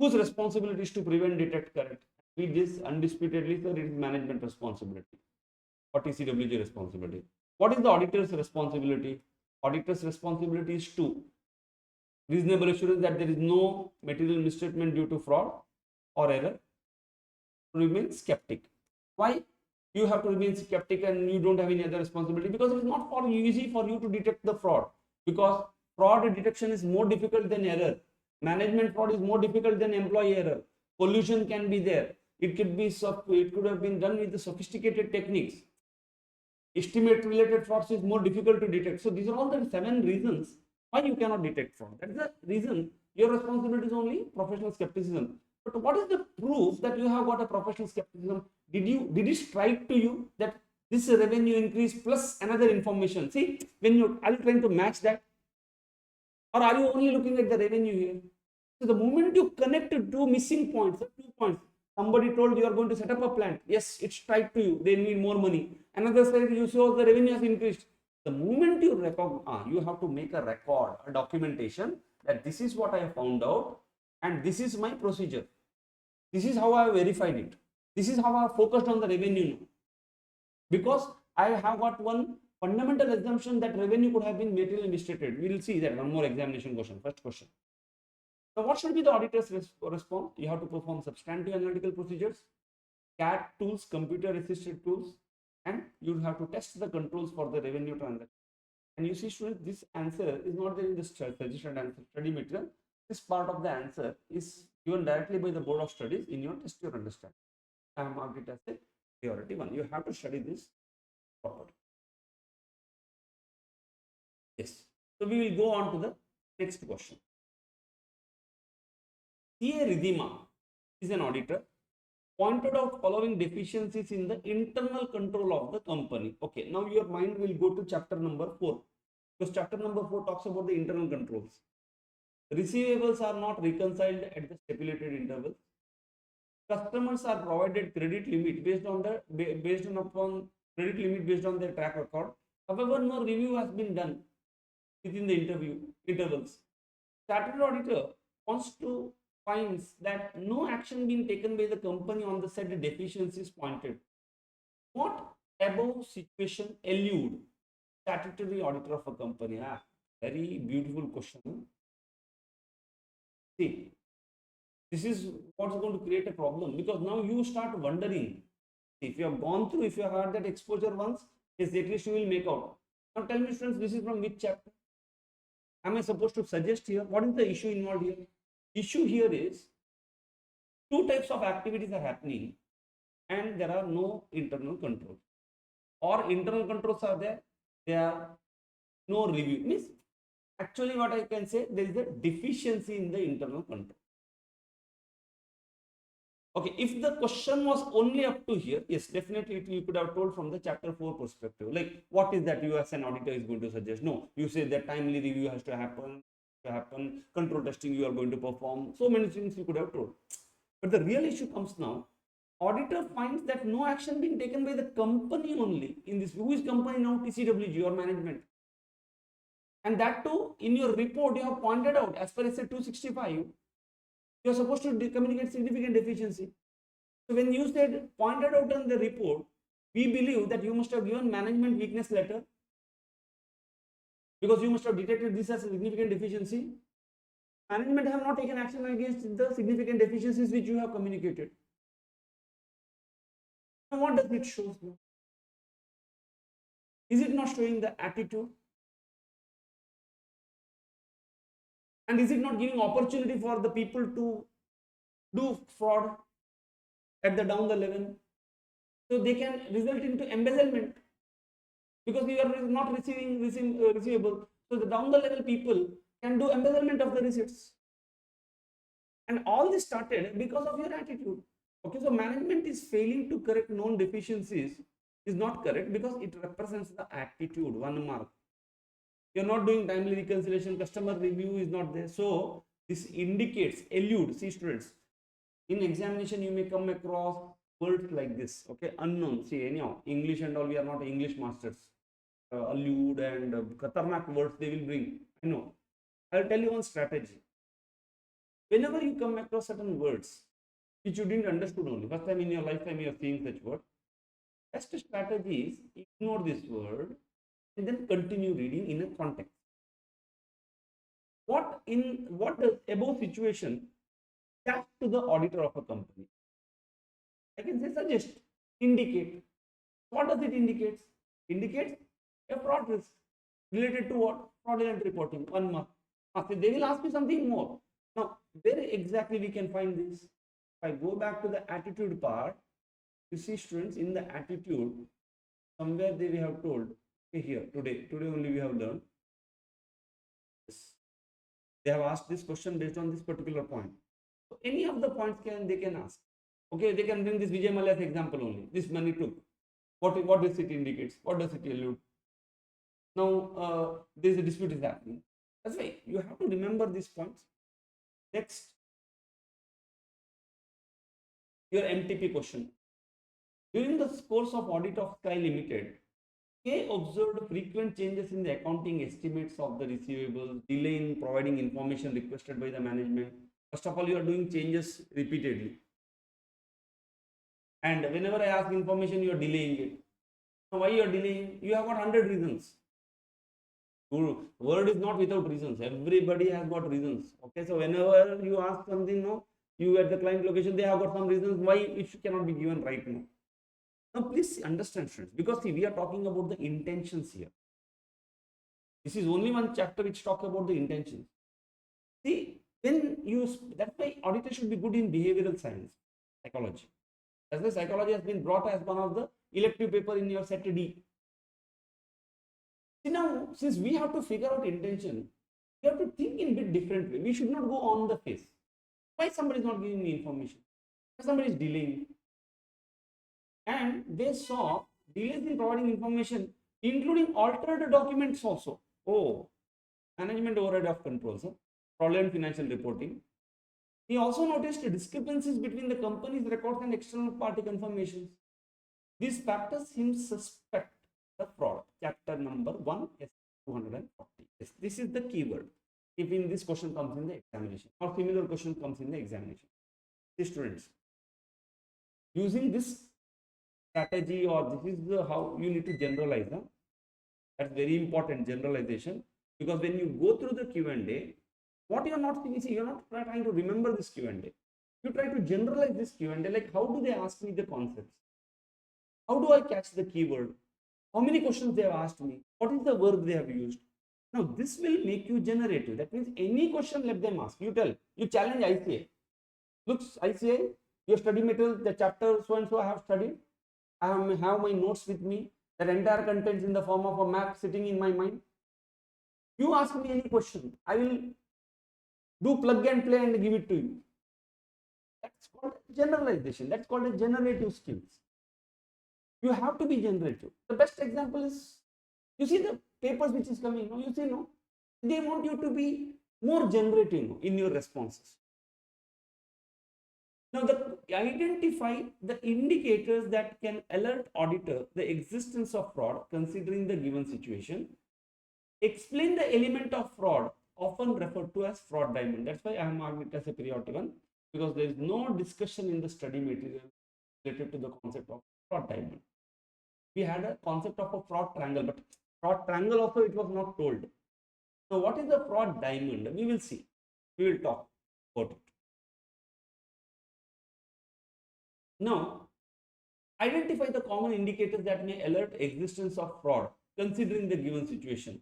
Whose responsibility is to prevent, detect, correct? We this undisputedly, sir, it is management responsibility or TCWG responsibility. What is the auditor's responsibility? Auditor's responsibility is to reasonable assurance that there is no material misstatement due to fraud or error. Remain skeptic. Why you have to remain skeptic and you don't have any other responsibility? Because it is not easy for you to detect the fraud, because fraud detection is more difficult than error. Management fraud is more difficult than employee error. Pollution can be there. It could have been done with the sophisticated techniques. Estimate related frauds is more difficult to detect. So these are all the 7 reasons why you cannot detect fraud. That is the reason your responsibility is only professional skepticism. But what is the proof that you have got a professional skepticism? Did it strike to you that this revenue increase plus another information? See, when you are you trying to match that, or are you only looking at the revenue here? So the moment you connect to 2 missing points, 2 points, somebody told you are going to set up a plant. Yes, it's strike to you. They need more money. Another side, you saw the revenue has increased. The moment you you have to make a record, a documentation that this is what I have found out, and this is my procedure. This is how I have verified it. This is how I have focused on the revenue. Because I have got one fundamental assumption that revenue could have been materially misstated. We will see that one more examination question. First question. Now, what should be the auditor's response? You have to perform substantive analytical procedures, CAD tools, computer-assisted tools, and you have to test the controls for the revenue transaction. And you see, students, this answer is not there in the suggested answer study material. This part of the answer is given directly by the Board of Studies in your test your understanding. I have marked it as a priority 1. You have to study this properly. Yes. So we will go on to the next question. C.A. Ridhima is an auditor, pointed out following deficiencies in the internal control of the company. Okay, now your mind will go to chapter number 4, because chapter number 4 talks about the internal controls. Receivables are not reconciled at the stipulated interval. Customers are provided credit limit based on credit limit based on their track record. However, no review has been done within the intervals. Chartered auditor finds that no action being taken by the company on the said deficiencies pointed. What above situation elude statutory auditor of a company? Very beautiful question. See, this is what's going to create a problem, because now you start wondering, if you have gone through, if you have had that exposure once, yes, at least you will make out. Now tell me, students, this is from which chapter? Am I supposed to suggest here? What is the issue involved here? Issue here is 2 types of activities are happening and there are no internal controls, or internal controls are there, there are no review. Means actually what I can say, there is a deficiency in the internal control. Okay, if the question was only up to here, yes, definitely you could have told from the chapter 4 perspective, like what is that you as an auditor is going to suggest. No, you say that timely review has to happen, control testing you are going to perform, so many things you could have told. But the real issue comes now. Auditor finds that no action being taken by the company only. In this, who is company now? TCWG or management. And that too, in your report, you have pointed out, as per SA 265, you are supposed to communicate significant deficiency. So when you said pointed out in the report, we believe that you must have given management weakness letter, because you must have detected this as a significant deficiency. Management have not taken action against the significant deficiencies which you have communicated. Now what does it show? Is it not showing the attitude? And is it not giving opportunity for the people to do fraud at the down the level? So they can result into embezzlement, because you are not receiving receivable. So the down the level people can do embezzlement of the receipts. And all this started because of your attitude. Okay, so management is failing to correct known deficiencies is not correct because it represents the attitude, 1 mark. You're not doing timely reconciliation, customer review is not there. So this indicates, elude. See, students, in examination you may come across words like this, okay, unknown. See, anyhow, English and all, we are not English masters. Allude and khatarnak words they will bring. I know. I'll tell you one strategy. Whenever you come across certain words which you didn't understood only, first time in your lifetime you are seeing such word, best strategy is ignore this word and then continue reading in a context. What does above situation attach to the auditor of a company? I can say suggest, indicate. What does it indicate? Indicates a fraud risk related to what? Fraudulent reporting. 1 mark. They will ask you something more. Now, where exactly we can find this? If I go back to the attitude part, you see students, in the attitude, somewhere we have told, okay, here, today only we have learned. Yes. They have asked this question based on this particular point. So any of the points they can ask. Okay, they can bring this Vijay Mallya's example only. This money took. What does it indicates? What does it allude? Now there is a dispute is happening. That's why you have to remember these points. Next, your MTP question. During the course of audit of Sky Limited, K observed frequent changes in the accounting estimates of the receivables, delay in providing information requested by the management. First of all, you are doing changes repeatedly. And whenever I ask information, you are delaying it. Now, why you are delaying? You have got 100 reasons. Word is not without reasons. Everybody has got reasons. Okay, so whenever you ask something, no, you at the client location, they have got some reasons why it cannot be given right now. Now, please understand, students, because see, we are talking about the intentions here. This is only one chapter which talks about the intentions. See, when you, that's why auditor should be good in behavioral science, psychology. That's why psychology has been brought as one of the elective paper in your set D. See, now, since we have to figure out intention, we have to think in a bit different way. We should not go on the face. Why somebody is not giving me information? Why somebody is delaying? And they saw delays in providing information, including altered documents also. Oh, management override of controls, fraudulent financial reporting. He also noticed discrepancies between the company's records and external party confirmations. These factors him suspect the fraud. Chapter number 1, S240. Yes, this is the keyword. If in this question comes in the examination or similar question comes in the examination. See, students, using this strategy, or this is the how you need to generalize. That's very important, generalization, because when you go through the Q&A, what you are not thinking, you're not trying to remember this Q&A. You try to generalize this Q&A, like how do they ask me the concepts? How do I catch the keyword? How many questions they have asked me? What is the verb they have used? Now, this will make you generative. That means any question, let them ask. You tell, you challenge ICA. Looks, ICA, your study material, the chapter so and so I have studied. I have my notes with me. That entire contents in the form of a map sitting in my mind. You ask me any question, I will do plug and play and give it to you. That's called generalization. That's called a generative skills. You have to be generative. The best example is, you see the papers which is coming, no, you see, no, they want you to be more generative in your responses. Now, identify the indicators that can alert auditor the existence of fraud considering the given situation. Explain the element of fraud, often referred to as fraud diamond. That's why I have marked it as a priority one, because there is no discussion in the study material related to the concept of fraud diamond. We had a concept of a fraud triangle, but fraud triangle also it was not told. So what is the fraud diamond? We will see. We will talk about it. Now, identify the common indicators that may alert existence of fraud considering the given situation.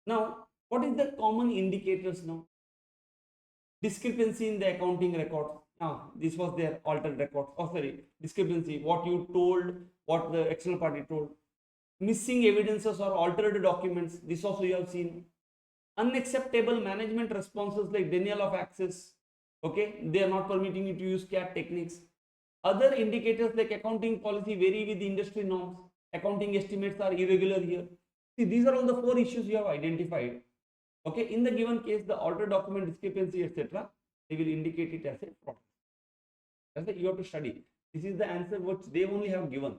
Now, what is the common indicators now? Discrepancy in the accounting record. Now, this was their altered record. Oh, sorry, discrepancy. What you told, what the external party told. Missing evidences or altered documents. This also you have seen. Unacceptable management responses like denial of access. Okay, they are not permitting you to use CAT techniques. Other indicators like accounting policy vary with the industry norms. Accounting estimates are irregular here. See, these are all the 4 issues you have identified. Okay, in the given case, the altered document discrepancy, etc., they will indicate it as a fraud. That's why you have to study. This is the answer which they only have given.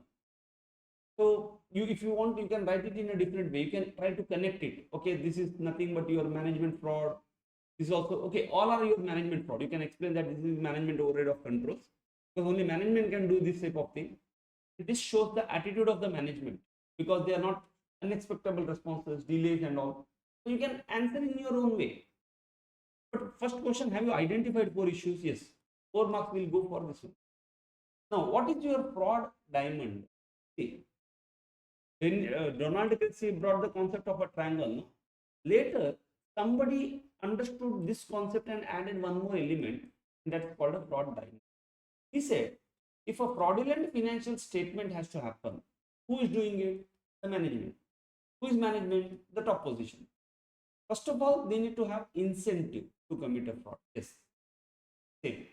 So, if you want, you can write it in a different way. You can try to connect it. Okay, this is nothing but your management fraud. This is also, okay, all are your management fraud. You can explain that this is management override of controls. Because only management can do this type of thing. This shows the attitude of the management, because they are not unexpected responses, delays and all. So you can answer in your own way. But first question, have you identified 4 issues? Yes. 4 marks will go for this one. Now, what is your fraud diamond? See, when Donald Christie brought the concept of a triangle, no? Later somebody understood this concept and added one more element, that's called a fraud diamond. He said, if a fraudulent financial statement has to happen, who is doing it? The management. Who is management? The top position. First of all, they need to have incentive to commit a fraud. Yes. Same.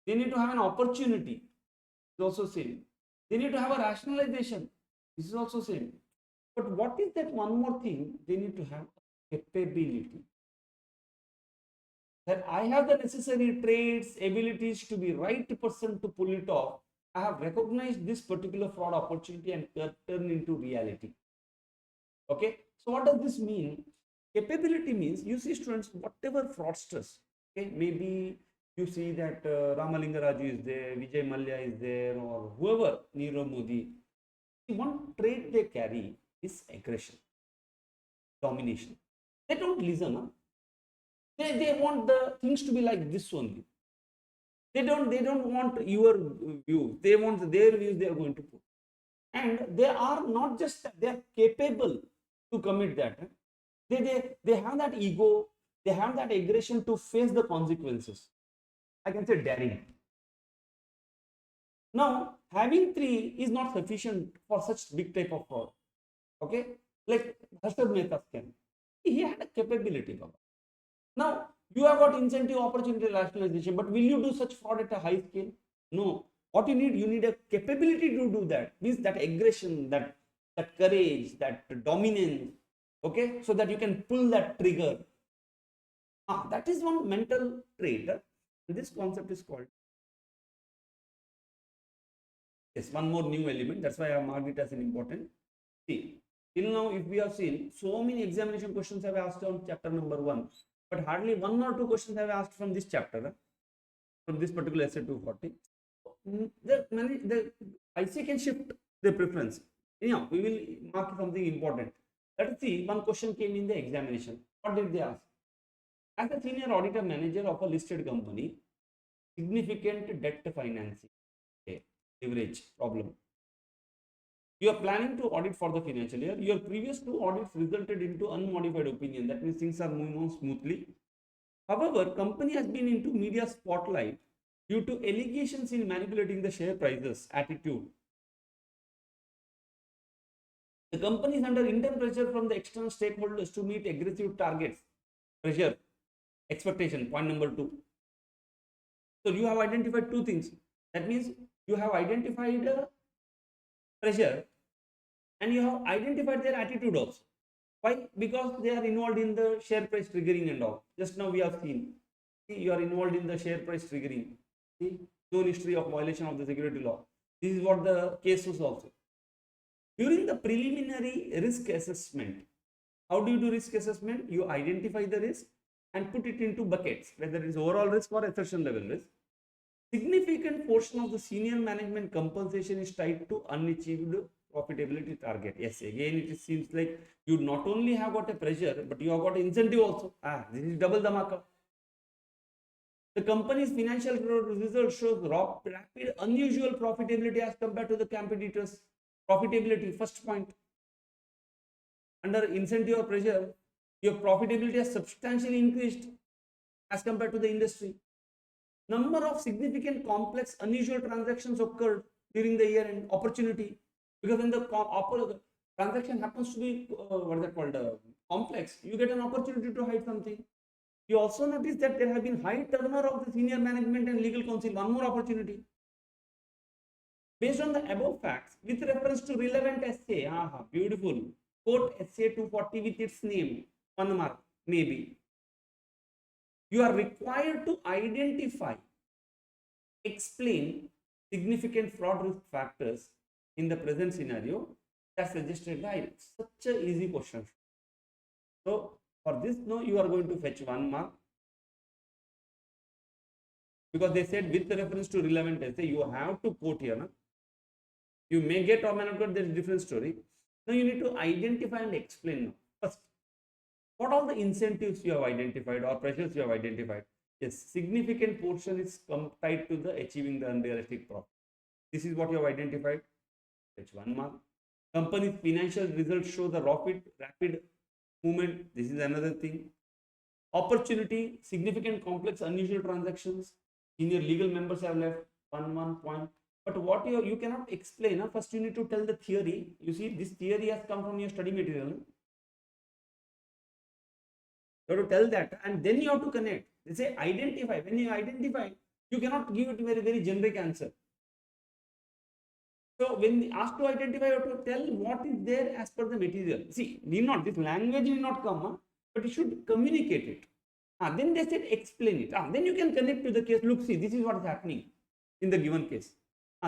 They need to have an opportunity. It's also same. They need to have a rationalization. This is also same. But what is that one more thing? They need to have capability. That I have the necessary traits, abilities to be right person to pull it off. I have recognized this particular fraud opportunity and turn into reality. Okay. So what does this mean? Capability means, you see students, whatever fraudsters, okay, maybe you see that Ramalinga Raju is there, Vijay Mallya is there, or whoever, Nirav Modi. One trait they carry is aggression, domination. They don't listen. Huh? They want the things to be like this only. They don't want your view. They want their views they are going to put. And they are not just that, they are capable to commit that. Huh? They have that ego, they have that aggression to face the consequences. I can say daring. Now, having three is not sufficient for such big type of fraud. Okay, like Harshad Mehta's scam, he had a capability. Baba. Now, you have got incentive, opportunity, rationalization, but will you do such fraud at a high scale? No. What you need a capability to do that. Means that aggression, that courage, that dominance. Okay, so that you can pull that trigger. That is one mental trait. This concept is called. Yes, one more new element. That's why I have marked it as an important. See, till now, if we have seen, so many examination questions have asked on chapter number 1, but hardly 1 or 2 questions have asked from this chapter, from this particular essay 240. The IC can shift the preference. Anyhow, we will mark something important. Let's see, one question came in the examination. What did they ask? As a senior auditor manager of a listed company, significant debt financing, okay, leverage problem. You are planning to audit for the financial year. Your previous 2 audits resulted into unmodified opinion. That means things are moving on smoothly. However, company has been into media spotlight due to allegations in manipulating the share prices attitude. The company is under intense pressure from the external stakeholders to meet aggressive targets. Pressure, expectation, point number 2. So you have identified 2 things. That means you have identified pressure and you have identified their attitude also. Why? Because they are involved in the share price triggering and all. Just now we have seen. See, you are involved in the share price triggering. See, known history of violation of the security law. This is what the case was also. During the preliminary risk assessment, how do you do risk assessment? You identify the risk and put it into buckets, whether it is overall risk or assertion level risk. Significant portion of the senior management compensation is tied to unachieved profitability target. Yes, again it seems like you not only have got a pressure, but you have got incentive also. This is double dhamaka. The company's financial results shows rapid, unusual profitability as compared to the competitors. Profitability, first point. Under incentive or pressure, your profitability has substantially increased as compared to the industry. Number of significant, complex, unusual transactions occurred during the year end. Opportunity, because when the transaction happens to be what is that called complex, you get an opportunity to hide something. You also notice that there have been high turnover of the senior management and legal counsel. One more opportunity. Based on the above facts, with reference to relevant essay, beautiful. Quote essay 240 with its name. 1 mark, maybe. You are required to identify, explain significant fraud risk factors in the present scenario that suggested by such a easy question. So for this, no, you are going to fetch 1 mark, because they said with reference to relevant essay, you have to quote here. You may get or may not get, there is a different story. Now you need to identify and explain now. First, what all the incentives you have identified or pressures you have identified? Yes, significant portion is tied to the achieving the unrealistic profit. This is what you have identified. Fetch 1 mark. Company's financial results show the rapid movement. This is another thing. Opportunity, significant, complex, unusual transactions. Senior legal members have left. one point. But what you cannot explain. First, you need to tell the theory. You see, this theory has come from your study material. You have to tell that, and then you have to connect. They say identify. When you identify, you cannot give it very generic answer. So when asked to identify, you have to tell what is there as per the material. See, need not this language will not come, but you should communicate it. Then they said explain it. Then you can connect to the case. Look, see, this is what is happening in the given case.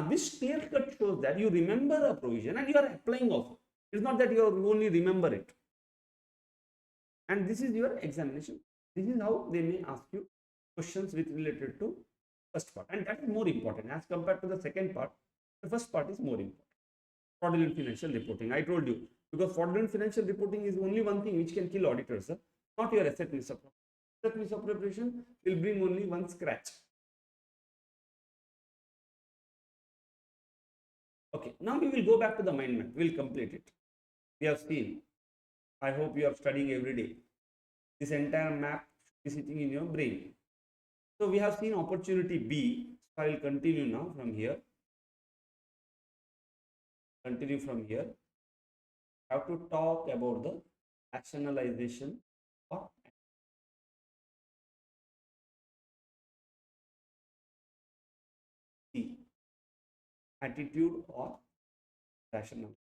This clear cut shows that you remember a provision and you are applying also. It's not that you only remember it. And this is your examination. This is how they may ask you questions with related to first part, and that is more important as compared to the second part. The first part is more important. Fraudulent financial reporting. I told you, because fraudulent financial reporting is only one thing which can kill auditors, not your asset misappropriation. Asset misappropriation will bring only one scratch. Okay, now we will go back to the mind map. We will complete it. We have seen. I hope you are studying every day. This entire map is sitting in your brain. So we have seen opportunity B. So I will continue now from here. Continue from here. I have to talk about the rationalization or C. Attitude or rational.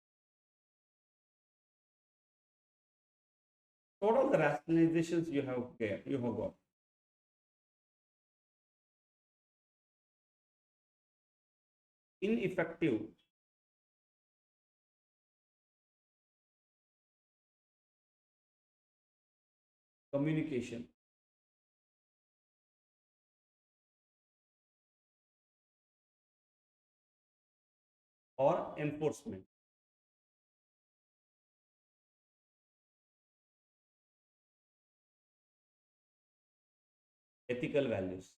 What are the rationalizations you have there? You have got ineffective communication, or enforcement. Ethical values.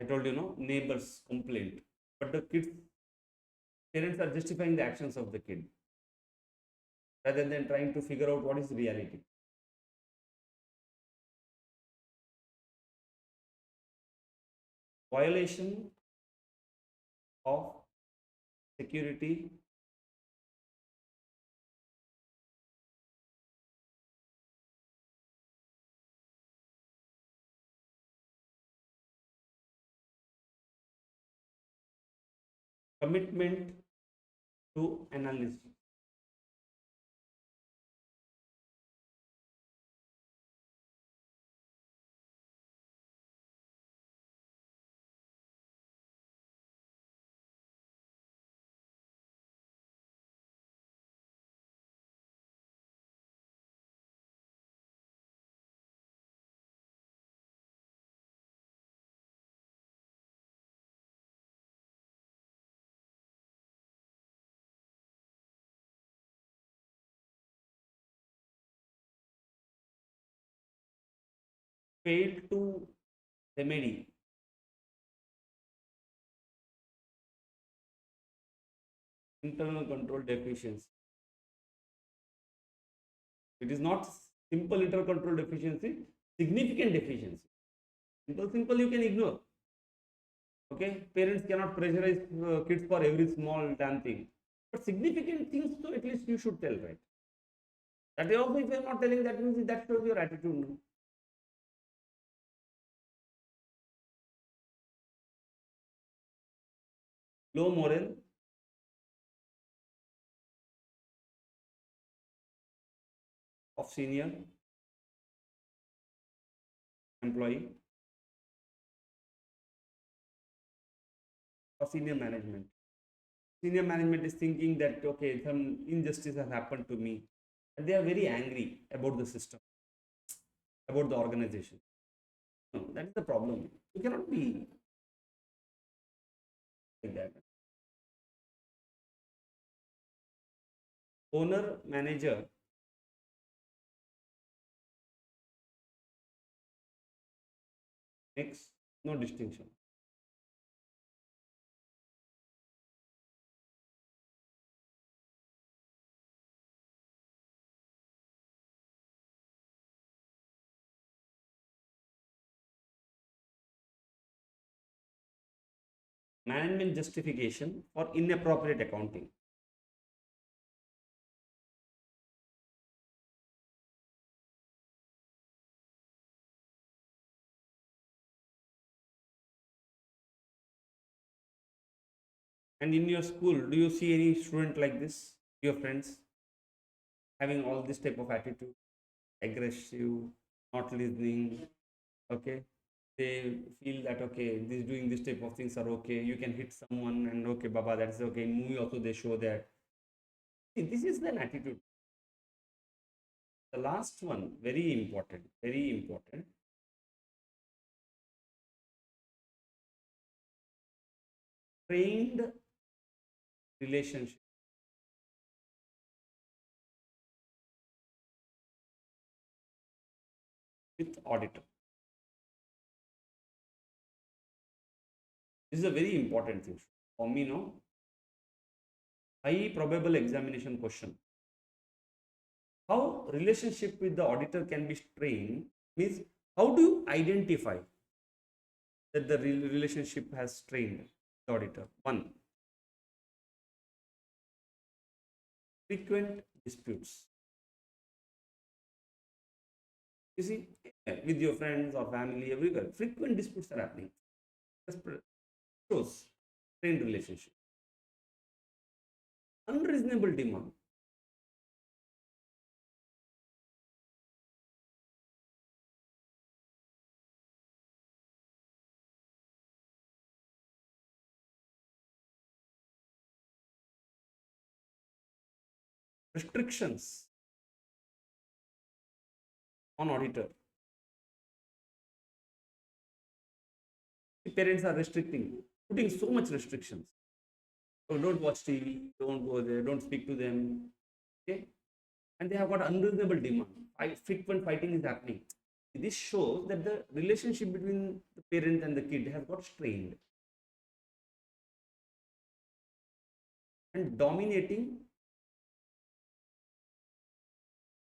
I told you, no, neighbors complaint, but the kids, parents are justifying the actions of the kid rather than trying to figure out what is reality. Violation of security, commitment to analysis. Failed to remedy internal control deficiency. It is not simple internal control deficiency, significant deficiency. Simple you can ignore. Okay, parents cannot pressurize kids for every small damn thing, but significant things, so at least you should tell, right? That is also, if you are not telling, that means that shows your attitude. No? Low morale of senior employee or senior management. Senior management is thinking that okay, some injustice has happened to me, and they are very angry about the system, about the organization. No, that is the problem. You cannot be like that. Owner manager makes no distinction. management justification for inappropriate accounting. And in your school, do you see any student like this? Your friends having all this type of attitude, aggressive, not listening, okay? They feel that okay, this doing this type of things are okay. You can hit someone and okay, Baba, that's okay. In movie also they show that. See, this is an attitude. The last one, very important, very important. Trained relationship with auditor. This is a very important thing for me. No, high probable examination question. How relationship with the auditor can be strained means how do you identify that the relationship has strained the auditor? One, frequent disputes. You see, with your friends or family, everywhere, frequent disputes are happening. That shows strained relationship. Unreasonable demand. Restrictions on auditor. The parents are restricting, putting so much restrictions. So don't watch TV, don't go there, don't speak to them. Okay, and they have got unreasonable demand. Frequent fighting is happening. This shows that the relationship between the parent and the kid has got strained. And dominating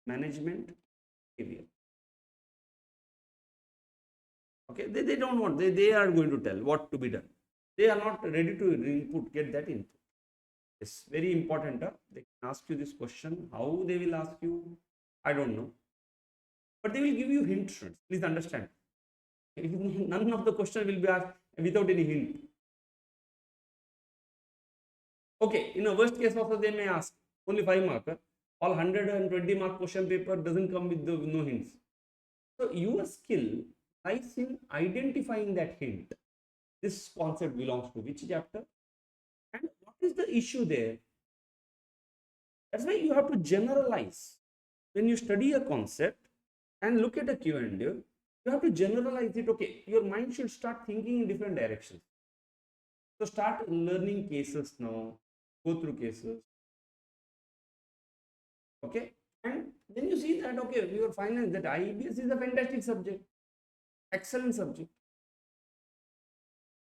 management behavior. Okay, they don't want, they are going to tell what to be done. They are not ready to input, get that input. It's very important. They can ask you this question. How they will ask you, I don't know. But they will give you hints. Please understand. None of the question will be asked without any hint. Okay, in a worst case also they may ask only 5 marker. All 120 mark question paper doesn't come with no hints. So your skill lies in identifying that hint. This concept belongs to which chapter and what is the issue there. That's why you have to generalize. When you study a concept and look at a Q&A, you have to generalize it. Okay, your mind should start thinking in different directions. So start learning cases now, go through cases. Okay, and then you see that okay, your finance, that IBS is a fantastic subject, excellent subject.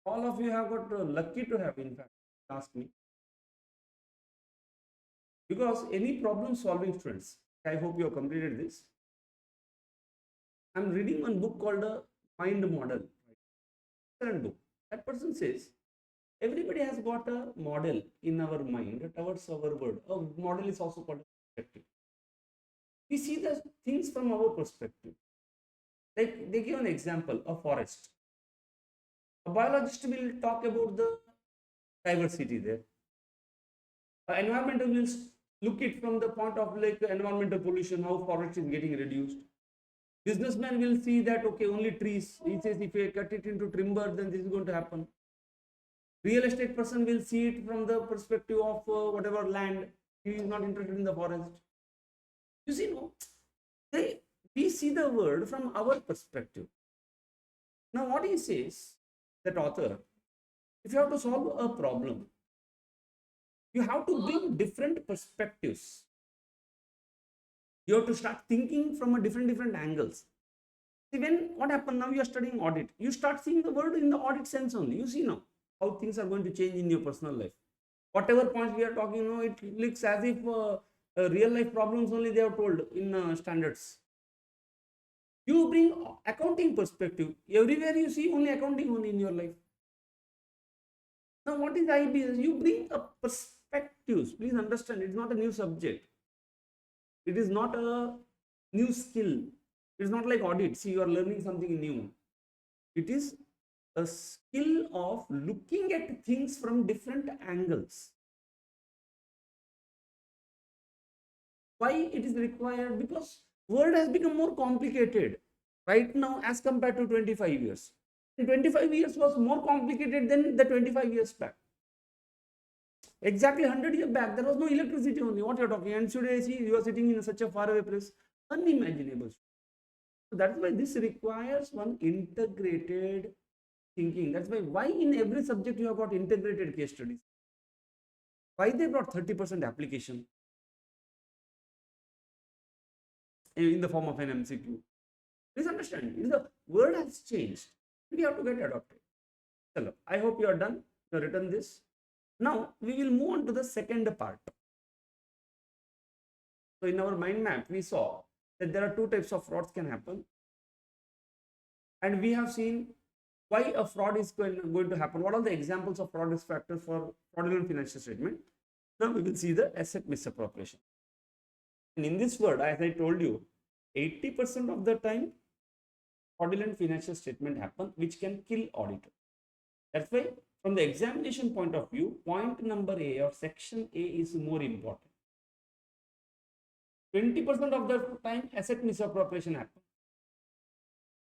All of you have got lucky to have, in fact, ask me. Because any problem solving students, I hope you have completed this. I'm reading one book called a Mind Model. Excellent book. That person says everybody has got a model in our mind towards our world. A model is also called a perspective. We see the things from our perspective. Like they give an example, a forest. A biologist will talk about the diversity there. An environmental will look it from the point of like environmental pollution, how forest is getting reduced. Businessman will see that okay, only trees. He says if I cut it into timber, then this is going to happen. Real estate person will see it from the perspective of whatever land. He is not interested in the forest. You see, no, we see the world from our perspective. Now, what he says, that author, if you have to solve a problem, you have to bring different perspectives. You have to start thinking from a different angles. See, when what happened now, you are studying audit. You start seeing the world in the audit sense only. You see now how things are going to change in your personal life. Whatever points we are talking now, it looks as if real life problems only they have told in standards. You bring accounting perspective. Everywhere you see only accounting only in your life. Now, what is IBS? You bring a perspectives. Please understand, it's not a new subject. It is not a new skill. It's not like audit. See, you are learning something new. It is a skill of looking at things from different angles. Why it is required? Because world has become more complicated right now as compared to 25 years. 25 years was more complicated than the 25 years back. Exactly 100 years back, there was no electricity only. What you're talking? And today, see, you are sitting in such a faraway place, unimaginable. So that's why this requires one integrated thinking. That's why in every subject you have got integrated case studies. Why they brought 30% application in the form of an MCQ. Please understand, the world has changed. We have to get adopted. Hello, I hope you are done. You have written this. Now we will move on to the second part. So in our mind map, we saw that there are two types of frauds can happen. And we have seen why a fraud is going to happen. What are the examples of fraud risk factors for fraudulent financial statement? Now we will see the asset misappropriation. And in this word, as I told you, 80% of the time, fraudulent financial statement happen, which can kill auditor. That's why from the examination point of view, point number A or section A is more important. 20% of the time asset misappropriation happens.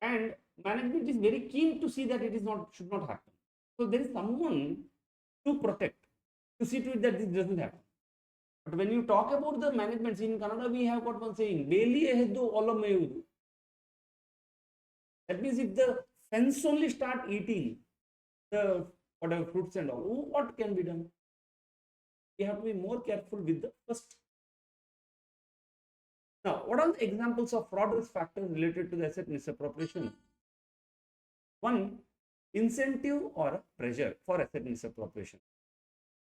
And management is very keen to see that it is not, should not happen. So there is someone to protect, to see to it that this doesn't happen. But when you talk about the management, in Kannada we have got one saying, Beli eheddu olamayudu. That means if the fence only start eating the whatever fruits and all, what can be done? We have to be more careful with the first. Now, what are the examples of fraud risk factors related to the asset misappropriation? One, incentive or pressure for asset misappropriation.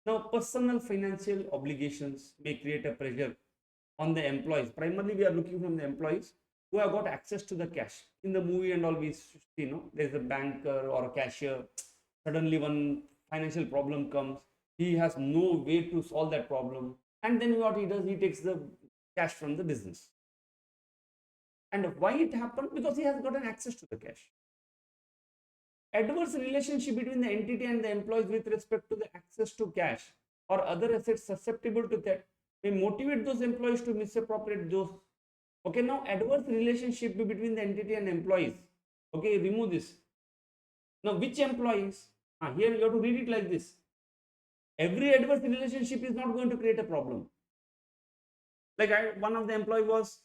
Now, personal financial obligations may create a pressure on the employees. Primarily, we are looking from the employees who have got access to the cash. In the movie and all, we see, there's a banker or a cashier. Suddenly, one financial problem comes. He has no way to solve that problem. And then what he does, he takes the cash from the business. And why it happened? Because he has gotten access to the cash. Adverse relationship between the entity and the employees with respect to the access to cash or other assets susceptible to that may motivate those employees to misappropriate those. Okay, now adverse relationship between the entity and employees. Okay, remove this. Now, which employees? Here you have to read it like this. Every adverse relationship is not going to create a problem. Like one of the employee was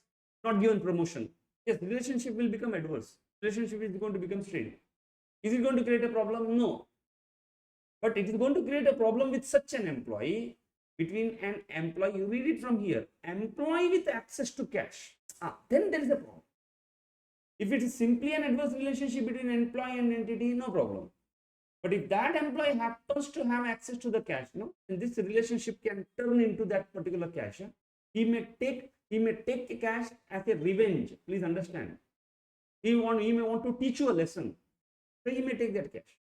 not given promotion. Yes, relationship will become adverse. Relationship is going to become strained. Is it going to create a problem? No. But it is going to create a problem with such an employee, between an employee, you read it from here, employee with access to cash. Then there is a problem. If it is simply an adverse relationship between employee and entity, no problem. But if that employee happens to have access to the cash, and this relationship can turn into that particular cash, he may take the cash as a revenge. Please understand. He may want to teach you a lesson. So he may take that cash.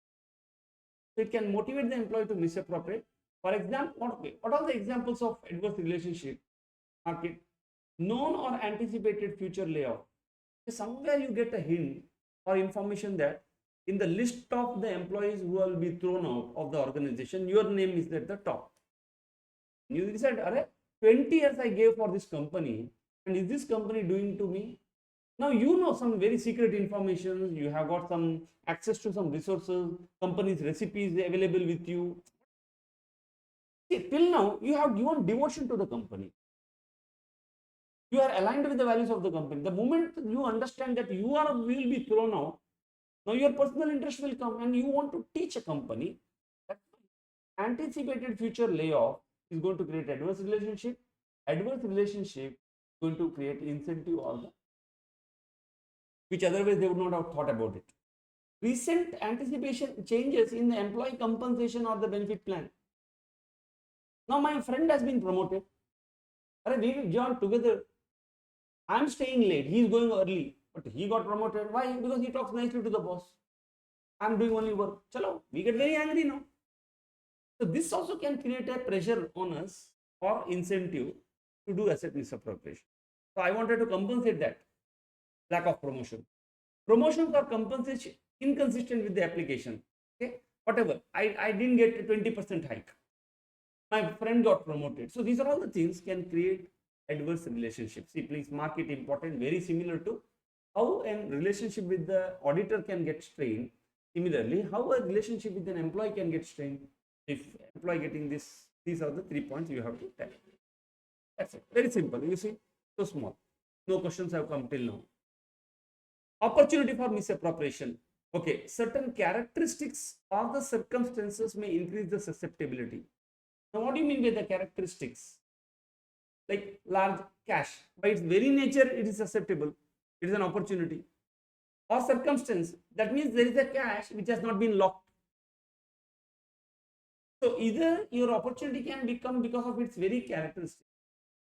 So it can motivate the employee to misappropriate. For example, what are the examples of adverse relationship? Market, known or anticipated future layoff. Somewhere you get a hint or information that in the list of the employees who will be thrown out of the organization, your name is at the top. You decide, 20 years I gave for this company, and is this company doing to me? Now you know some very secret information, you have got some access to some resources, company's recipes available with you. See, till now you have given devotion to the company. You are aligned with the values of the company. The moment you understand that you will be thrown out, now your personal interest will come and you want to teach a company. Anticipated future layoff is going to create adverse relationship. Adverse relationship is going to create incentive or the which otherwise they would not have thought about it. Recent anticipation changes in the employee compensation or the benefit plan. Now my friend has been promoted. We will join together. I'm staying late. He's going early, but he got promoted. Why? Because he talks nicely to the boss. I'm doing only work. Chalo, we get very angry now. So this also can create a pressure on us or incentive to do asset misappropriation. So I wanted to compensate that lack of promotion. Promotions or compensation inconsistent with the application. Okay, whatever. I didn't get a 20% hike. My friend got promoted. So these are all the things can create adverse relationships. See, please mark it important. Very similar to how a relationship with the auditor can get strained. Similarly, how a relationship with an employee can get strained. If employee getting this, these are the 3 points you have to tell. That's it. Very simple. You see, so small. No questions have come till now. Opportunity for misappropriation. Okay, certain characteristics or the circumstances may increase the susceptibility. Now, what do you mean by the characteristics? Like large cash, by its very nature, it is susceptible. It is an opportunity. Or circumstance, that means there is a cash which has not been locked. So either your opportunity can become because of its very characteristic,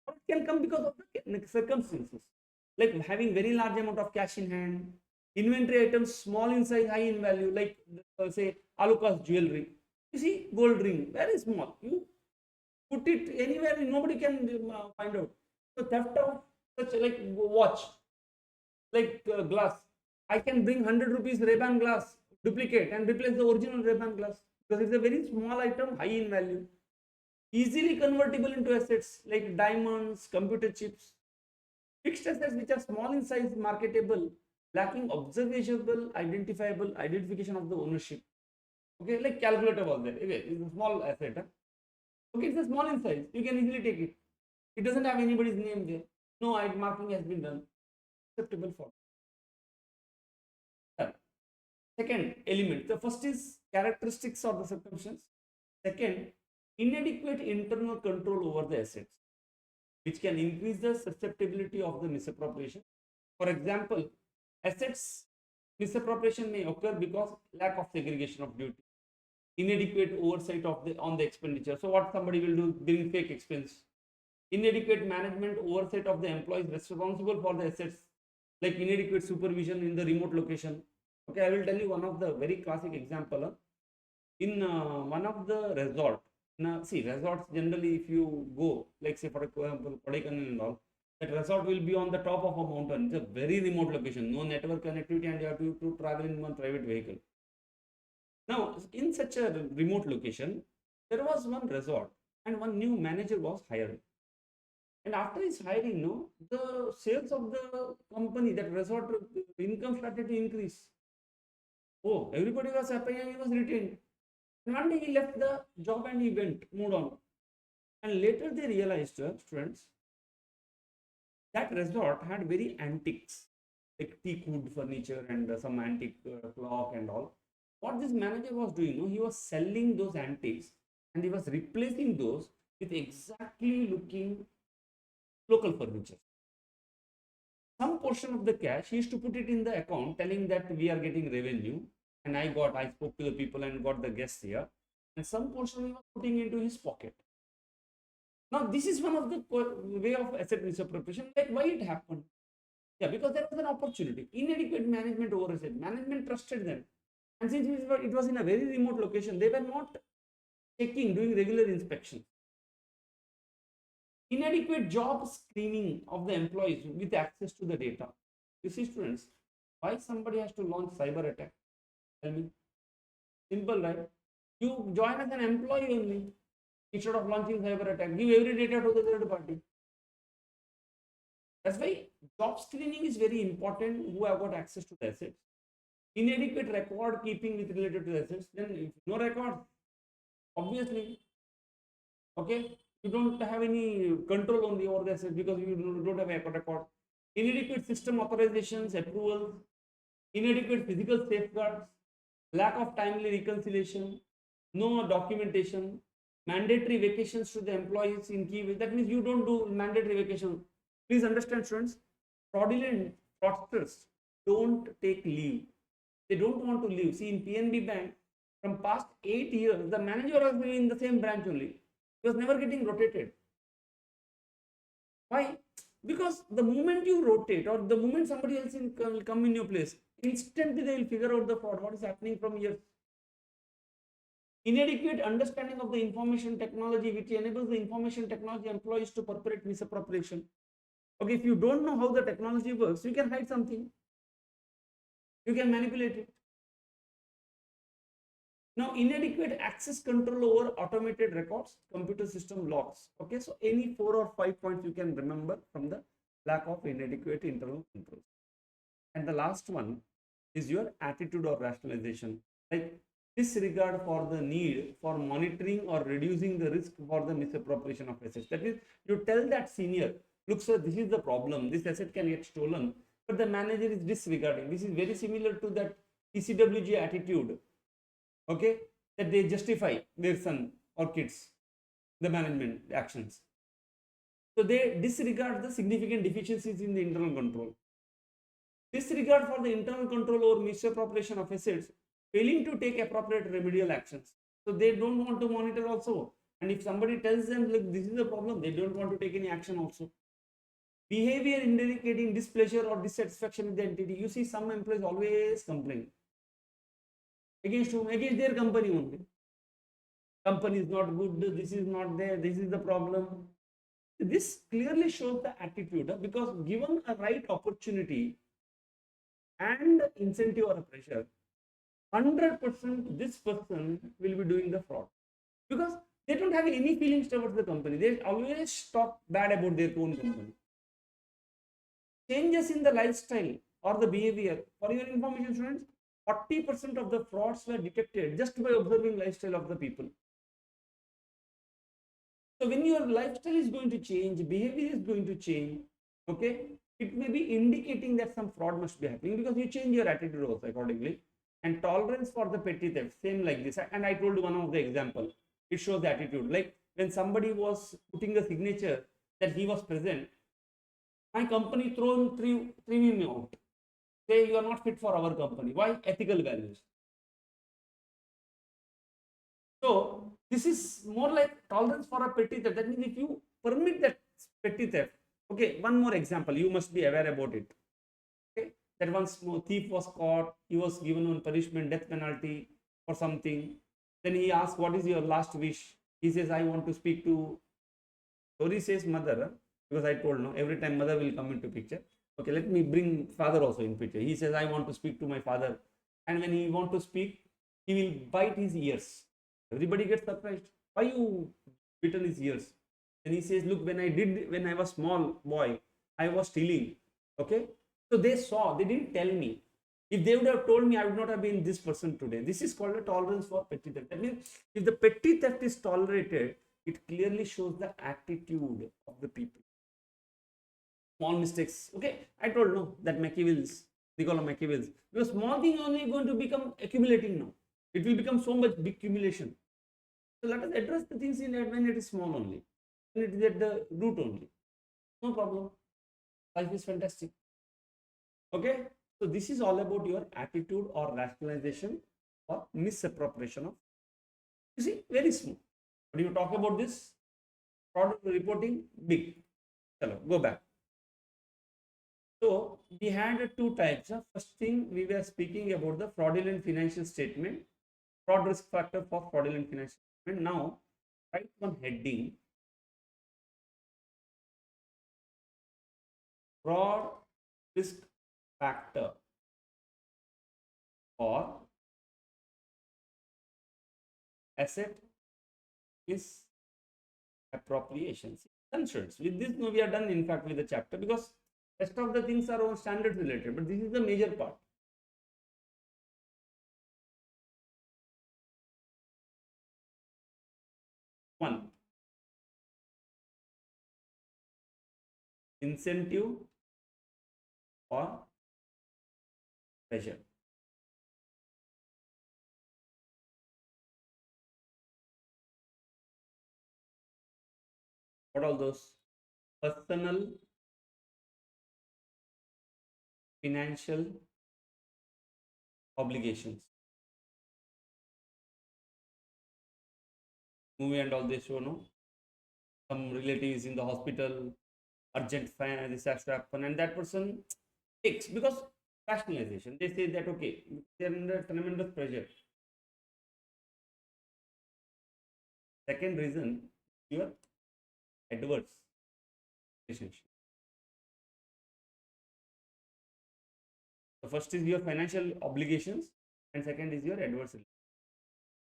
or it can come because of the circumstances, like having very large amount of cash in hand, inventory items small in size, high in value, like say Alucard's jewelry. You see, gold ring, very small. You put it anywhere, nobody can find out. So theft of such like watch, like glass. I can bring 100 rupees Ray-Ban glass, duplicate, and replace the original Ray-Ban glass because it's a very small item, high in value, easily convertible into assets like diamonds, computer chips. Fixed assets which are small in size, marketable, lacking observable, identification of the ownership. Okay, like calculator was there. Okay, it's a small asset. Huh? Okay, it's a small in size. You can easily take it. It doesn't have anybody's name there. No marking has been done. Acceptable for. Second element. The first is characteristics of the circumstance. Second, inadequate internal control over the assets, which can increase the susceptibility of the misappropriation. For example, assets misappropriation may occur because lack of segregation of duty, inadequate oversight of the on the expenditure. So what somebody will do, bring fake expense, inadequate management oversight of the employees responsible for the assets, like inadequate supervision in the remote location. Okay, I will tell you one of the very classic example. In one of the resort, now see resorts generally, if you go, like say for example Kodaikanal and all, that resort will be on the top of a mountain. It's a very remote location, no network connectivity, and you have to travel in one private vehicle. Now, in such a remote location, there was one resort, and one new manager was hired. And after his hiring, no, the sales of the company, that resort income started to increase. Oh, everybody was happy and he was retained. And one day he left the job and he moved on. And later they realized, students, that resort had very antiques, like teak wood furniture and some antique clock and all. What this manager was doing, no, he was selling those antiques and he was replacing those with exactly looking local furniture. Some portion of the cash he used to put it in the account, telling that we are getting revenue, and I spoke to the people and got the guests here, and some portion he was putting into his pocket. Now this is one of the way of asset misappropriation. Like why it happened? Yeah, because there was an opportunity. Inadequate management oversight. Management trusted them, and since it was in a very remote location, they were not doing regular inspection. Inadequate job screening of the employees with access to the data. You see, students, why somebody has to launch cyber attack? Tell me. Simple, right? You join as an employee only instead of launching cyber attack. Give every data to the third party. That's why job screening is very important. Who have got access to the assets? Inadequate record keeping with related to the assets. Then if no record, obviously, okay, you don't have any control on the over the assets because you don't have a record. Inadequate system authorizations, approvals, inadequate physical safeguards, lack of timely reconciliation, no documentation, mandatory vacations to the employees in key ways. That means you don't do mandatory vacation. Please understand, students, fraudsters don't take leave. They don't want to leave. See, in PNB Bank, from past 8 years, the manager was in the same branch only. He was never getting rotated. Why? Because the moment you rotate or the moment somebody else will come in your place, instantly they will figure out the fraud, what is happening from here. Inadequate understanding of the information technology, which enables the information technology employees to perpetrate misappropriation. Okay, if you don't know how the technology works, you can hide something, you can manipulate it. Now, inadequate access control over automated records, computer system logs. Okay, so any 4 or 5 points you can remember from the lack of inadequate internal controls. And the last one is your attitude or rationalization, like disregard for the need for monitoring or reducing the risk for the misappropriation of assets. That is, you tell that senior, look, sir, this is the problem, this asset can get stolen, but the manager is disregarding. This is very similar to that TCWG attitude, okay, that they justify their son or kids, the management actions. So they disregard the significant deficiencies in the internal control. Disregard for the internal control over misappropriation of assets, failing to take appropriate remedial actions. So they don't want to monitor also. And if somebody tells them, look, this is the problem, they don't want to take any action also. Behavior indicating displeasure or dissatisfaction with the entity. You see, some employees always complain. Against whom? Against their company only. Company is not good, this is not there, this is the problem. This clearly shows the attitude, because given a right opportunity and incentive or a pressure, 100% this person will be doing the fraud, because they don't have any feelings towards the company. They always talk bad about their own company. Changes in the lifestyle or the behavior. For your information, students, 40% of the frauds were detected just by observing lifestyle of the people. So when your lifestyle is going to change, behavior is going to change, okay, it may be indicating that some fraud must be happening, because you change your attitude also accordingly. And tolerance for the petty theft, same like this. And I told one of the example, it shows the attitude. Like when somebody was putting a signature that he was present, my company thrown three me out. Say you are not fit for our company. Why? Ethical values. So this is more like tolerance for a petty theft. That means if you permit that petty theft, okay, one more example, you must be aware about it. Okay, that one thief was caught, he was given one punishment, death penalty or something. Then he asked, what is your last wish? He says, I want to speak to, story says mother, because I told no, every time mother will come into picture. Okay, let me bring father also in picture. He says, I want to speak to my father. And when he want to speak, he will bite his ears. Everybody gets surprised. Why you bitten his ears? And he says, look, when I was small boy, I was stealing. Okay. So they saw, they didn't tell me. If they would have told me, I would not have been this person today. This is called a tolerance for petty theft. That means if the petty theft is tolerated, it clearly shows the attitude of the people. Small mistakes. Okay. I told no, that Machiavelli's, Nicola Machiavelli's. Because small thing only going to become accumulating now. It will become so much big accumulation. So let us address the things in when it is small only, when it is at the root only. No problem. Life is fantastic. Okay. So this is all about your attitude or rationalization or misappropriation of. You see, very small. But you talk about this fraud reporting, big. Hello, go back. So we had two types. First thing, we were speaking about the fraudulent financial statement, fraud risk factor for fraudulent financial statement. Now, write one heading: fraud risk factor for asset misappropriations. Concerns. With this, no, we are done in fact with the chapter, because rest of the things are on standards related, but this is the major part. One, incentive or pressure. What are those? Personal financial obligations. Movie and all this, you know, some relatives in the hospital, urgent this has to happen, and that person takes, because rationalization. They say that okay, they're under tremendous pressure. Second reason, your adverse relationship. The first is your financial obligations, and second is your adverse relationship.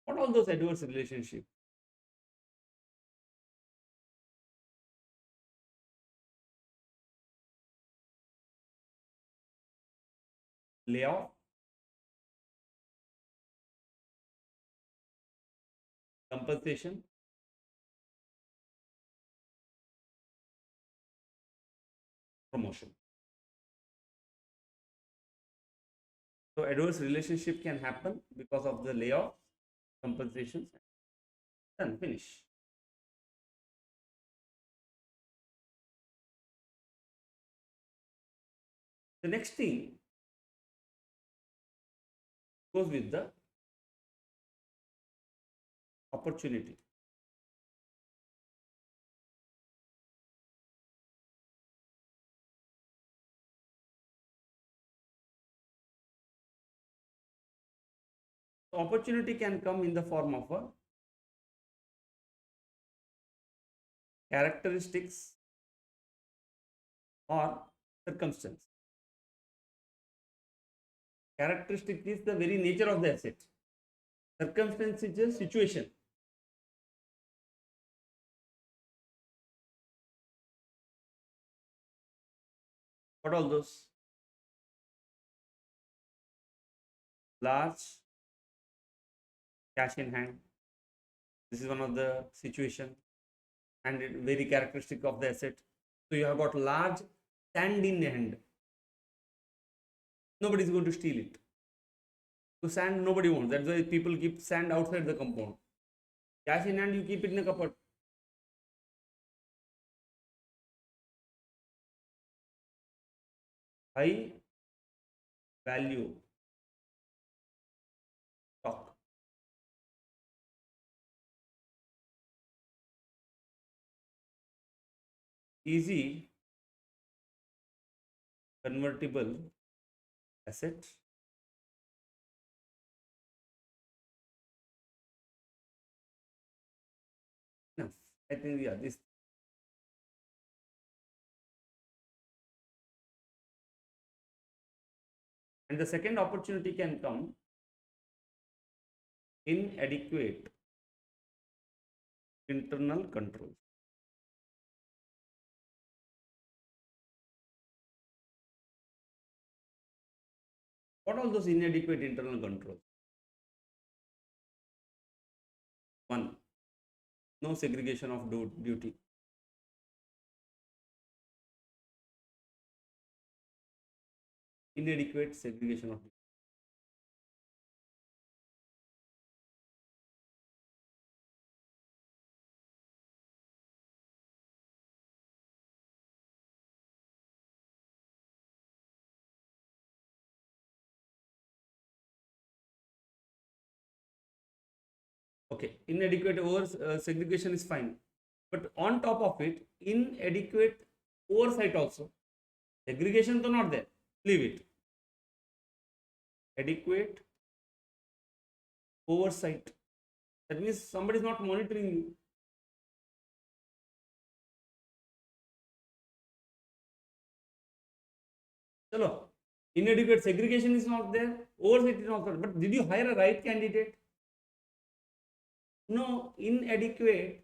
What are those adverse relationships? Layoff, compensation, promotion. So adverse relationship can happen because of the layoff, compensations, and finish. The next thing goes with the opportunity. Opportunity can come in the form of a characteristics or circumstance. Characteristic is the very nature of the asset. Circumstance is a situation. What all those? Large cash in hand. This is one of the situation and very characteristic of the asset. So you have got large sand in hand. Nobody is going to steal it. So sand nobody wants. That's why people keep sand outside the compound. Cash in hand, you keep it in a cupboard. High value stock. Easy convertible asset. Enough. I think yeah, this. And the second opportunity can come inadequate internal controls. What are those inadequate internal controls? One, no segregation of duty. Inadequate segregation of duty. Okay, inadequate over segregation is fine, but on top of it, inadequate oversight also. Segregation to not there. Leave it. Adequate oversight. That means somebody is not monitoring you. Chalo, inadequate segregation is not there, oversight is not there. But did you hire a right candidate? No, inadequate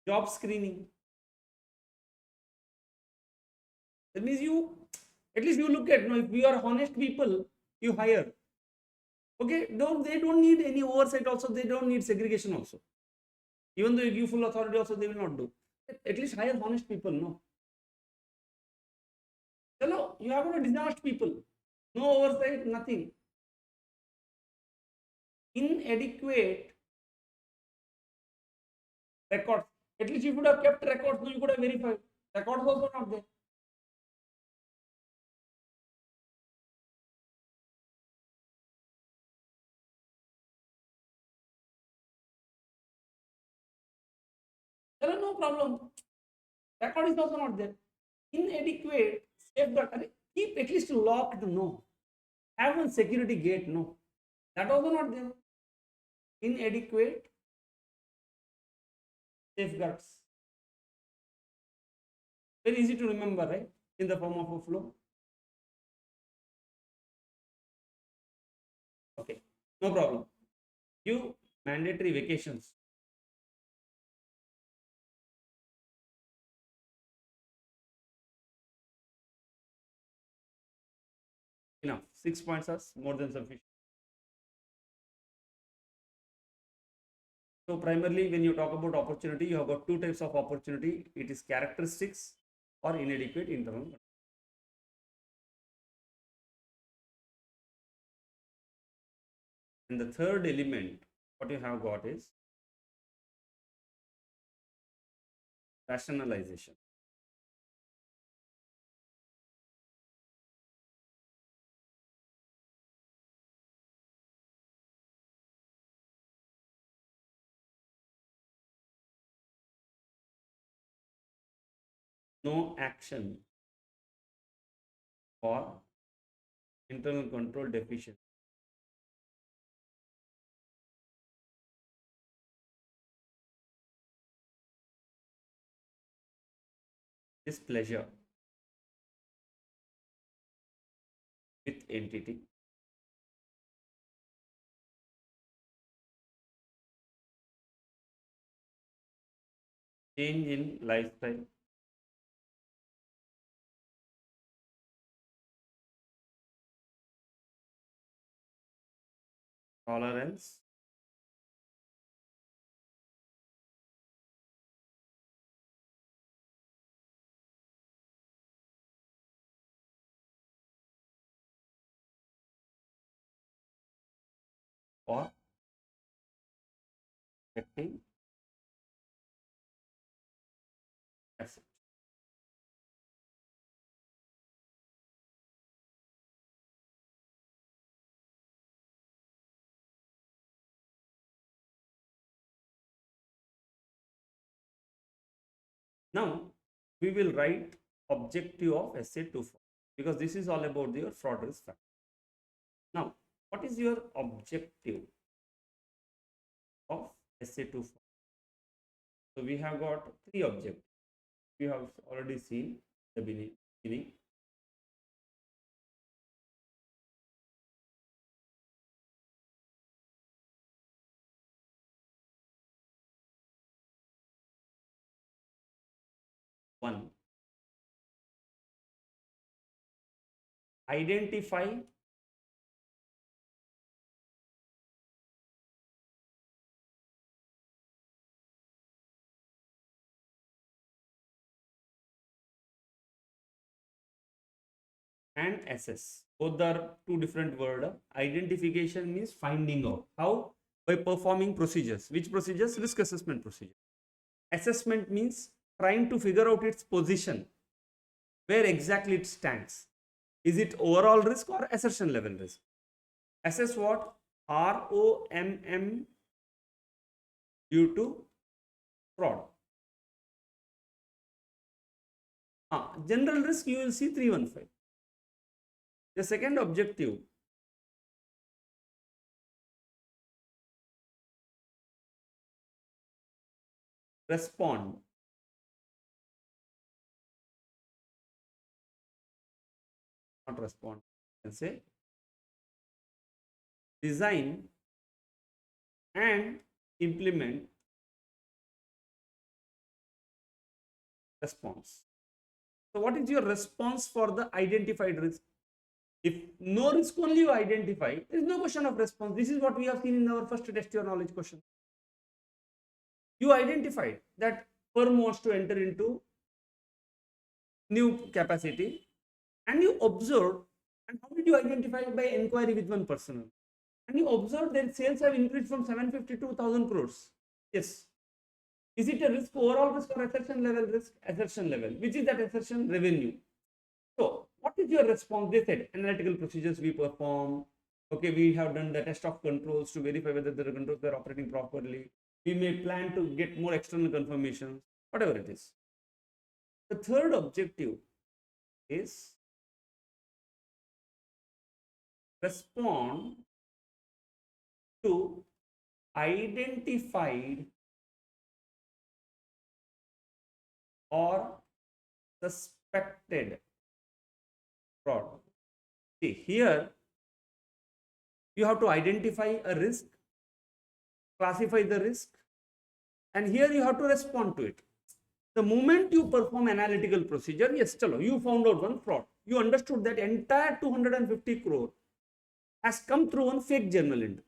job screening. That means you, at least you look at, no, if you are honest people, you hire. Okay, they don't need any oversight also, they don't need segregation also. Even though you give full authority also, they will not do. At least hire honest people, no. Hello, you have got dishonest people. No oversight, nothing. Inadequate records. At least you would have kept records, no, you could have verified. Records also not there. Hello, no problem. Record is also not there. Inadequate safeguard. Keep at least locked, no. Have a security gate, no. That also not there. inadequate safeguards. Very easy to remember, right? In the form of a flow. Okay, no problem. Give mandatory vacations. Enough. 6 points are more than sufficient. So primarily when you talk about opportunity, you have got two types of opportunity. It is characteristics or inadequate internal control. And the third element, what you have got is rationalization. No action for internal control deficiency. Displeasure with entity. Change in lifestyle. Tolerance. Or affecting asset. Now we will write objective of SA24 because this is all about your fraud risk factor. Now, what is your objective of SA24? So we have got three objectives. We have already seen the beginning. One, identify and assess. Both are two different words. Identification means finding out. How? By performing procedures. Which procedures? Risk assessment procedure. Assessment means trying to figure out its position, where exactly it stands. Is it overall risk or assertion level risk? Assess what? ROMM due to fraud. General risk you will see 315. The second objective, respond. Not respond. You can say design and implement response. So what is your response for the identified risk? If no risk only you identify, there is no question of response. This is what we have seen in our first test your knowledge question. You identified that firm wants to enter into new capacity and you observed. And how did you identify? By inquiry with one person. And you observed that sales have increased from 750 to 1000 crores. Yes. Is it a risk, overall risk or assertion level risk? Assertion level. Which is that assertion? Revenue. So what is your response? They said analytical procedures we perform. Okay, we have done the test of controls to verify whether the controls are operating properly. We may plan to get more external confirmations, whatever it is. The third objective is respond to identified or suspected fraud. See, here you have to identify a risk, classify the risk, and here you have to respond to it. The moment you perform analytical procedure, yes, chalo, you found out one fraud. You understood that entire 250 crore has come through one fake journal entry.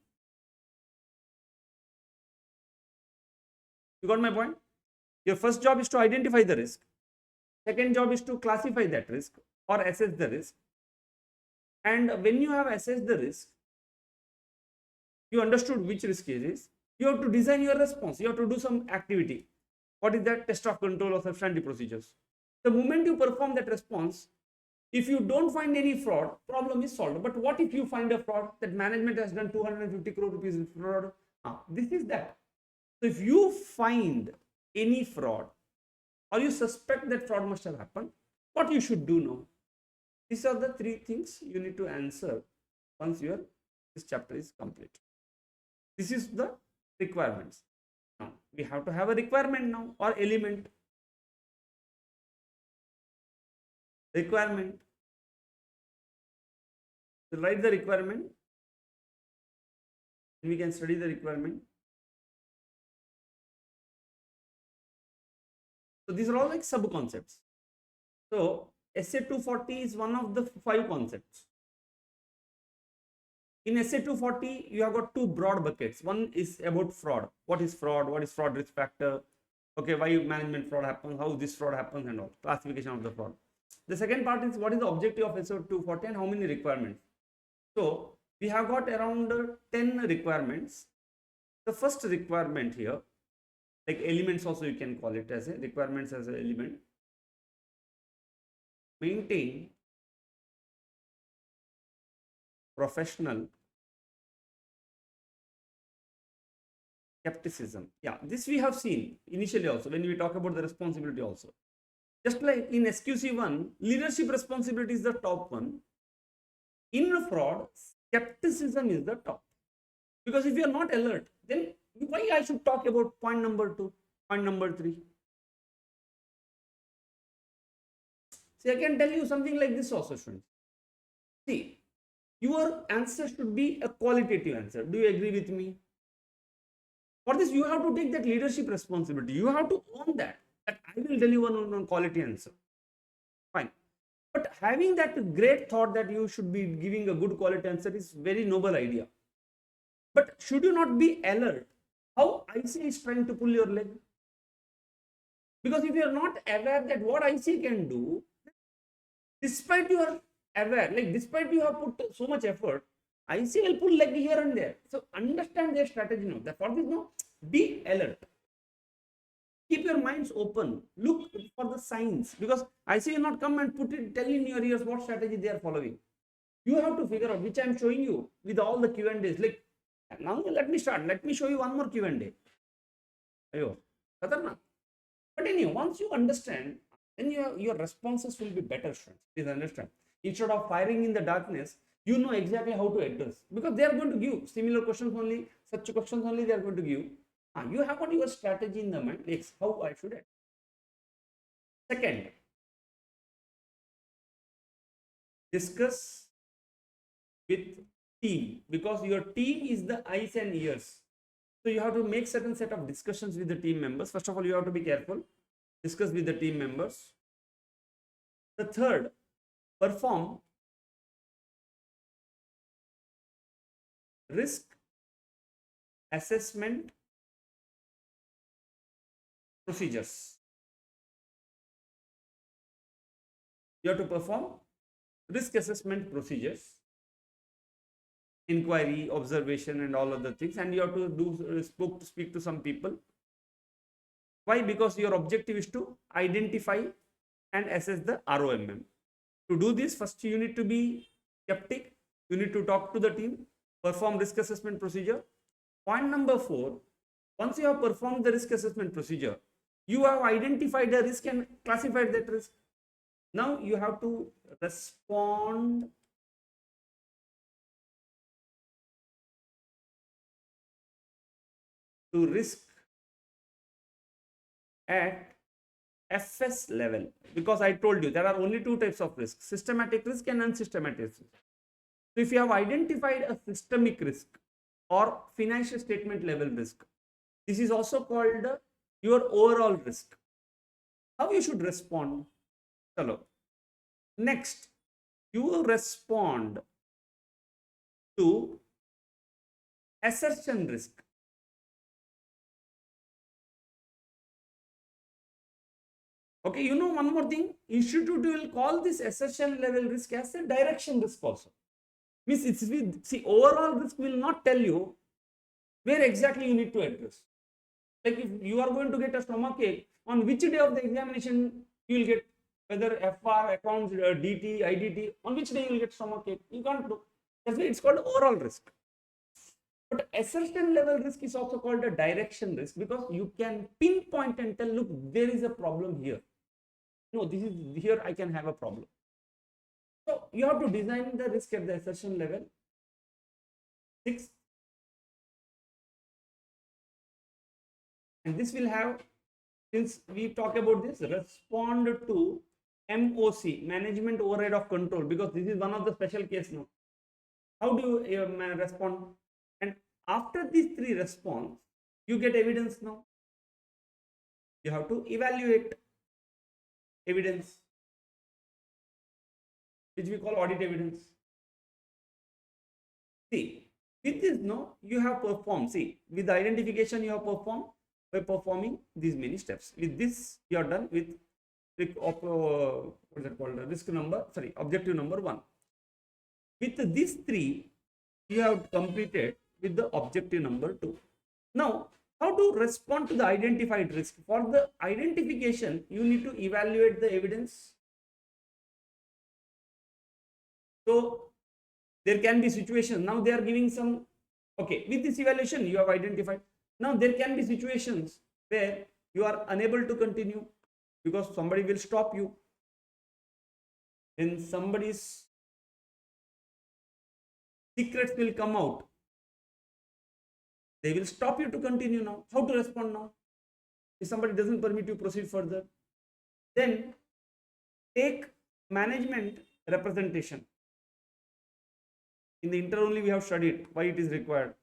You got my point? Your first job is to identify the risk. Second job is to classify that risk or assess the risk. And when you have assessed the risk, you understood which risk it is, you have to design your response. You have to do some activity. What is that? Test of control or substantive procedures. The moment you perform that response, if you don't find any fraud, problem is solved. But what if you find a fraud that management has done 250 crore rupees in fraud? This is that. So if you find any fraud or you suspect that fraud must have happened, what you should do now? These are the three things you need to answer once this chapter is complete. This is the requirements. Now we have to have a requirement now or element. Requirement. So write the requirement and we can study the requirement. So these are all like sub concepts. So SA 240 is one of the 5 concepts. In SA 240, you have got 2 broad buckets. One is about fraud. What is fraud? What is fraud risk factor? Okay, why management fraud happens? How this fraud happens and all. Classification of the fraud. The second part is what is the objective of SA 240 and how many requirements. So we have got around 10 requirements. The first requirement here, like elements also you can call it as a requirements as an element. Maintain professional skepticism. Yeah, this we have seen initially also when we talk about the responsibility also. Just like in SQC1, leadership responsibility is the top one. In fraud, skepticism is the top. Because if you are not alert, then why I should talk about point number 2, point number 3? See, I can tell you something like this also, students. See, your answer should be a qualitative answer. Do you agree with me? For this, you have to take that leadership responsibility. You have to own that I will deliver on quality answer. Fine. But having that great thought that you should be giving a good quality answer is very noble idea. But should you not be alert how IC is trying to pull your leg? Because if you are not aware that what IC can do, despite you are aware, like despite you have put so much effort, IC will pull leg here and there. So understand their strategy now. For this, no, be alert. Keep your minds open. Look for the signs, because IC will not come and tell in your ears what strategy they are following. You have to figure out, which I am showing you with all the Q&As. Like now, let me start. Let me show you one more Q&A. Ayo, khatarnak. But anyway, once you understand, then your responses will be better, friends. Please understand. Instead of firing in the darkness, you know exactly how to address, because they are going to give similar questions only, such questions only they are going to give. You have got your strategy in the mind. Next, how I should act. Second, discuss with team, because your team is the eyes and ears. So you have to make certain set of discussions with the team members. First of all, you have to be careful. Discuss with the team members. The third, perform risk assessment procedures. You have to perform risk assessment procedures, inquiry, observation, and all other things, and you have to speak to some people. Why? Because your objective is to identify and assess the ROMM. To do this, first you need to be skeptic. You need to talk to the team, perform risk assessment procedure. Point number 4, once you have performed the risk assessment procedure, you have identified the risk and classified that risk. Now you have to respond to risk at FS level, because I told you there are only two types of risk: systematic risk and unsystematic risk. So if you have identified a systemic risk or financial statement level risk, this is also called your overall risk. How you should respond? Chalo. Next, you respond to assertion risk. Okay, you know one more thing, institute will call this assertion level risk as a direction risk also. Means it's with, see, overall risk will not tell you where exactly you need to address. Like if you are going to get a stomachache, on which day of the examination you will get, whether FR, accounts, DT, IDT, on which day you will get stomachache, you can't do. That's why it's called overall risk. But assertion level risk is also called a direction risk, because you can pinpoint and tell, look, there is a problem here. No, this is here, I can have a problem. So you have to design the risk at the assertion level. 6, and this will have, since we talk about this, respond to MOC, management override of control, because this is one of the special case now. How do you respond? And after these 3 response, you get evidence now. You have to evaluate evidence, which we call audit evidence. See, with this, no, you have performed. See, with the identification you have performed by performing these many steps. With this, you are done with what is that called? Risk number, sorry, objective number 1. With these 3, you have completed with the objective number 2. Now, how to respond to the identified risk? For the identification, you need to evaluate the evidence. So there can be situations. Now they are giving some, okay, with this evaluation you have identified. Now there can be situations where you are unable to continue because somebody will stop you. Then somebody's secrets will come out. They will stop you to continue now. How to respond now? If somebody doesn't permit you proceed further, then take management representation. In the inter only we have studied why it is required.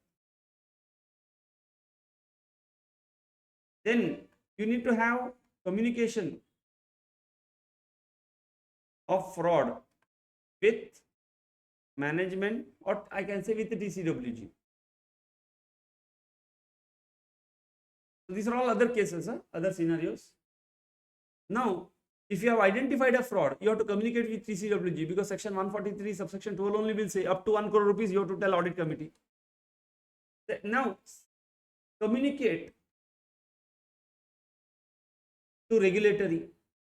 Then you need to have communication of fraud with management, or I can say with the TCWG. So these are all other cases, other scenarios. Now, if you have identified a fraud, you have to communicate with TCWG, because section 143 subsection 12 only will say up to 1 crore rupees you have to tell audit committee. Now, communicate to regulatory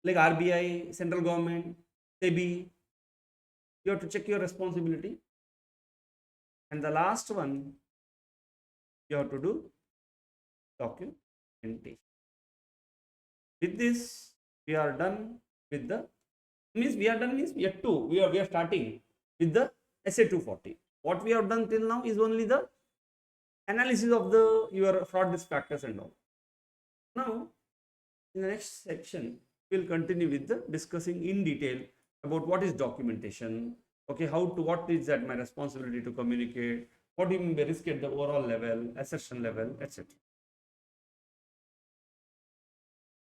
like RBI, central government, SEBI. You have to check your responsibility. And the last one, you have to do documentation. With this, we are done with the, means we are done means we are starting with the SA 240. What we have done till now is only the analysis of the your fraud risk factors and all. Now, in the next section, we will continue with the discussing in detail about what is documentation, okay, how to, what is that my responsibility to communicate, what do you mean by risk at the overall level, assertion level, etc.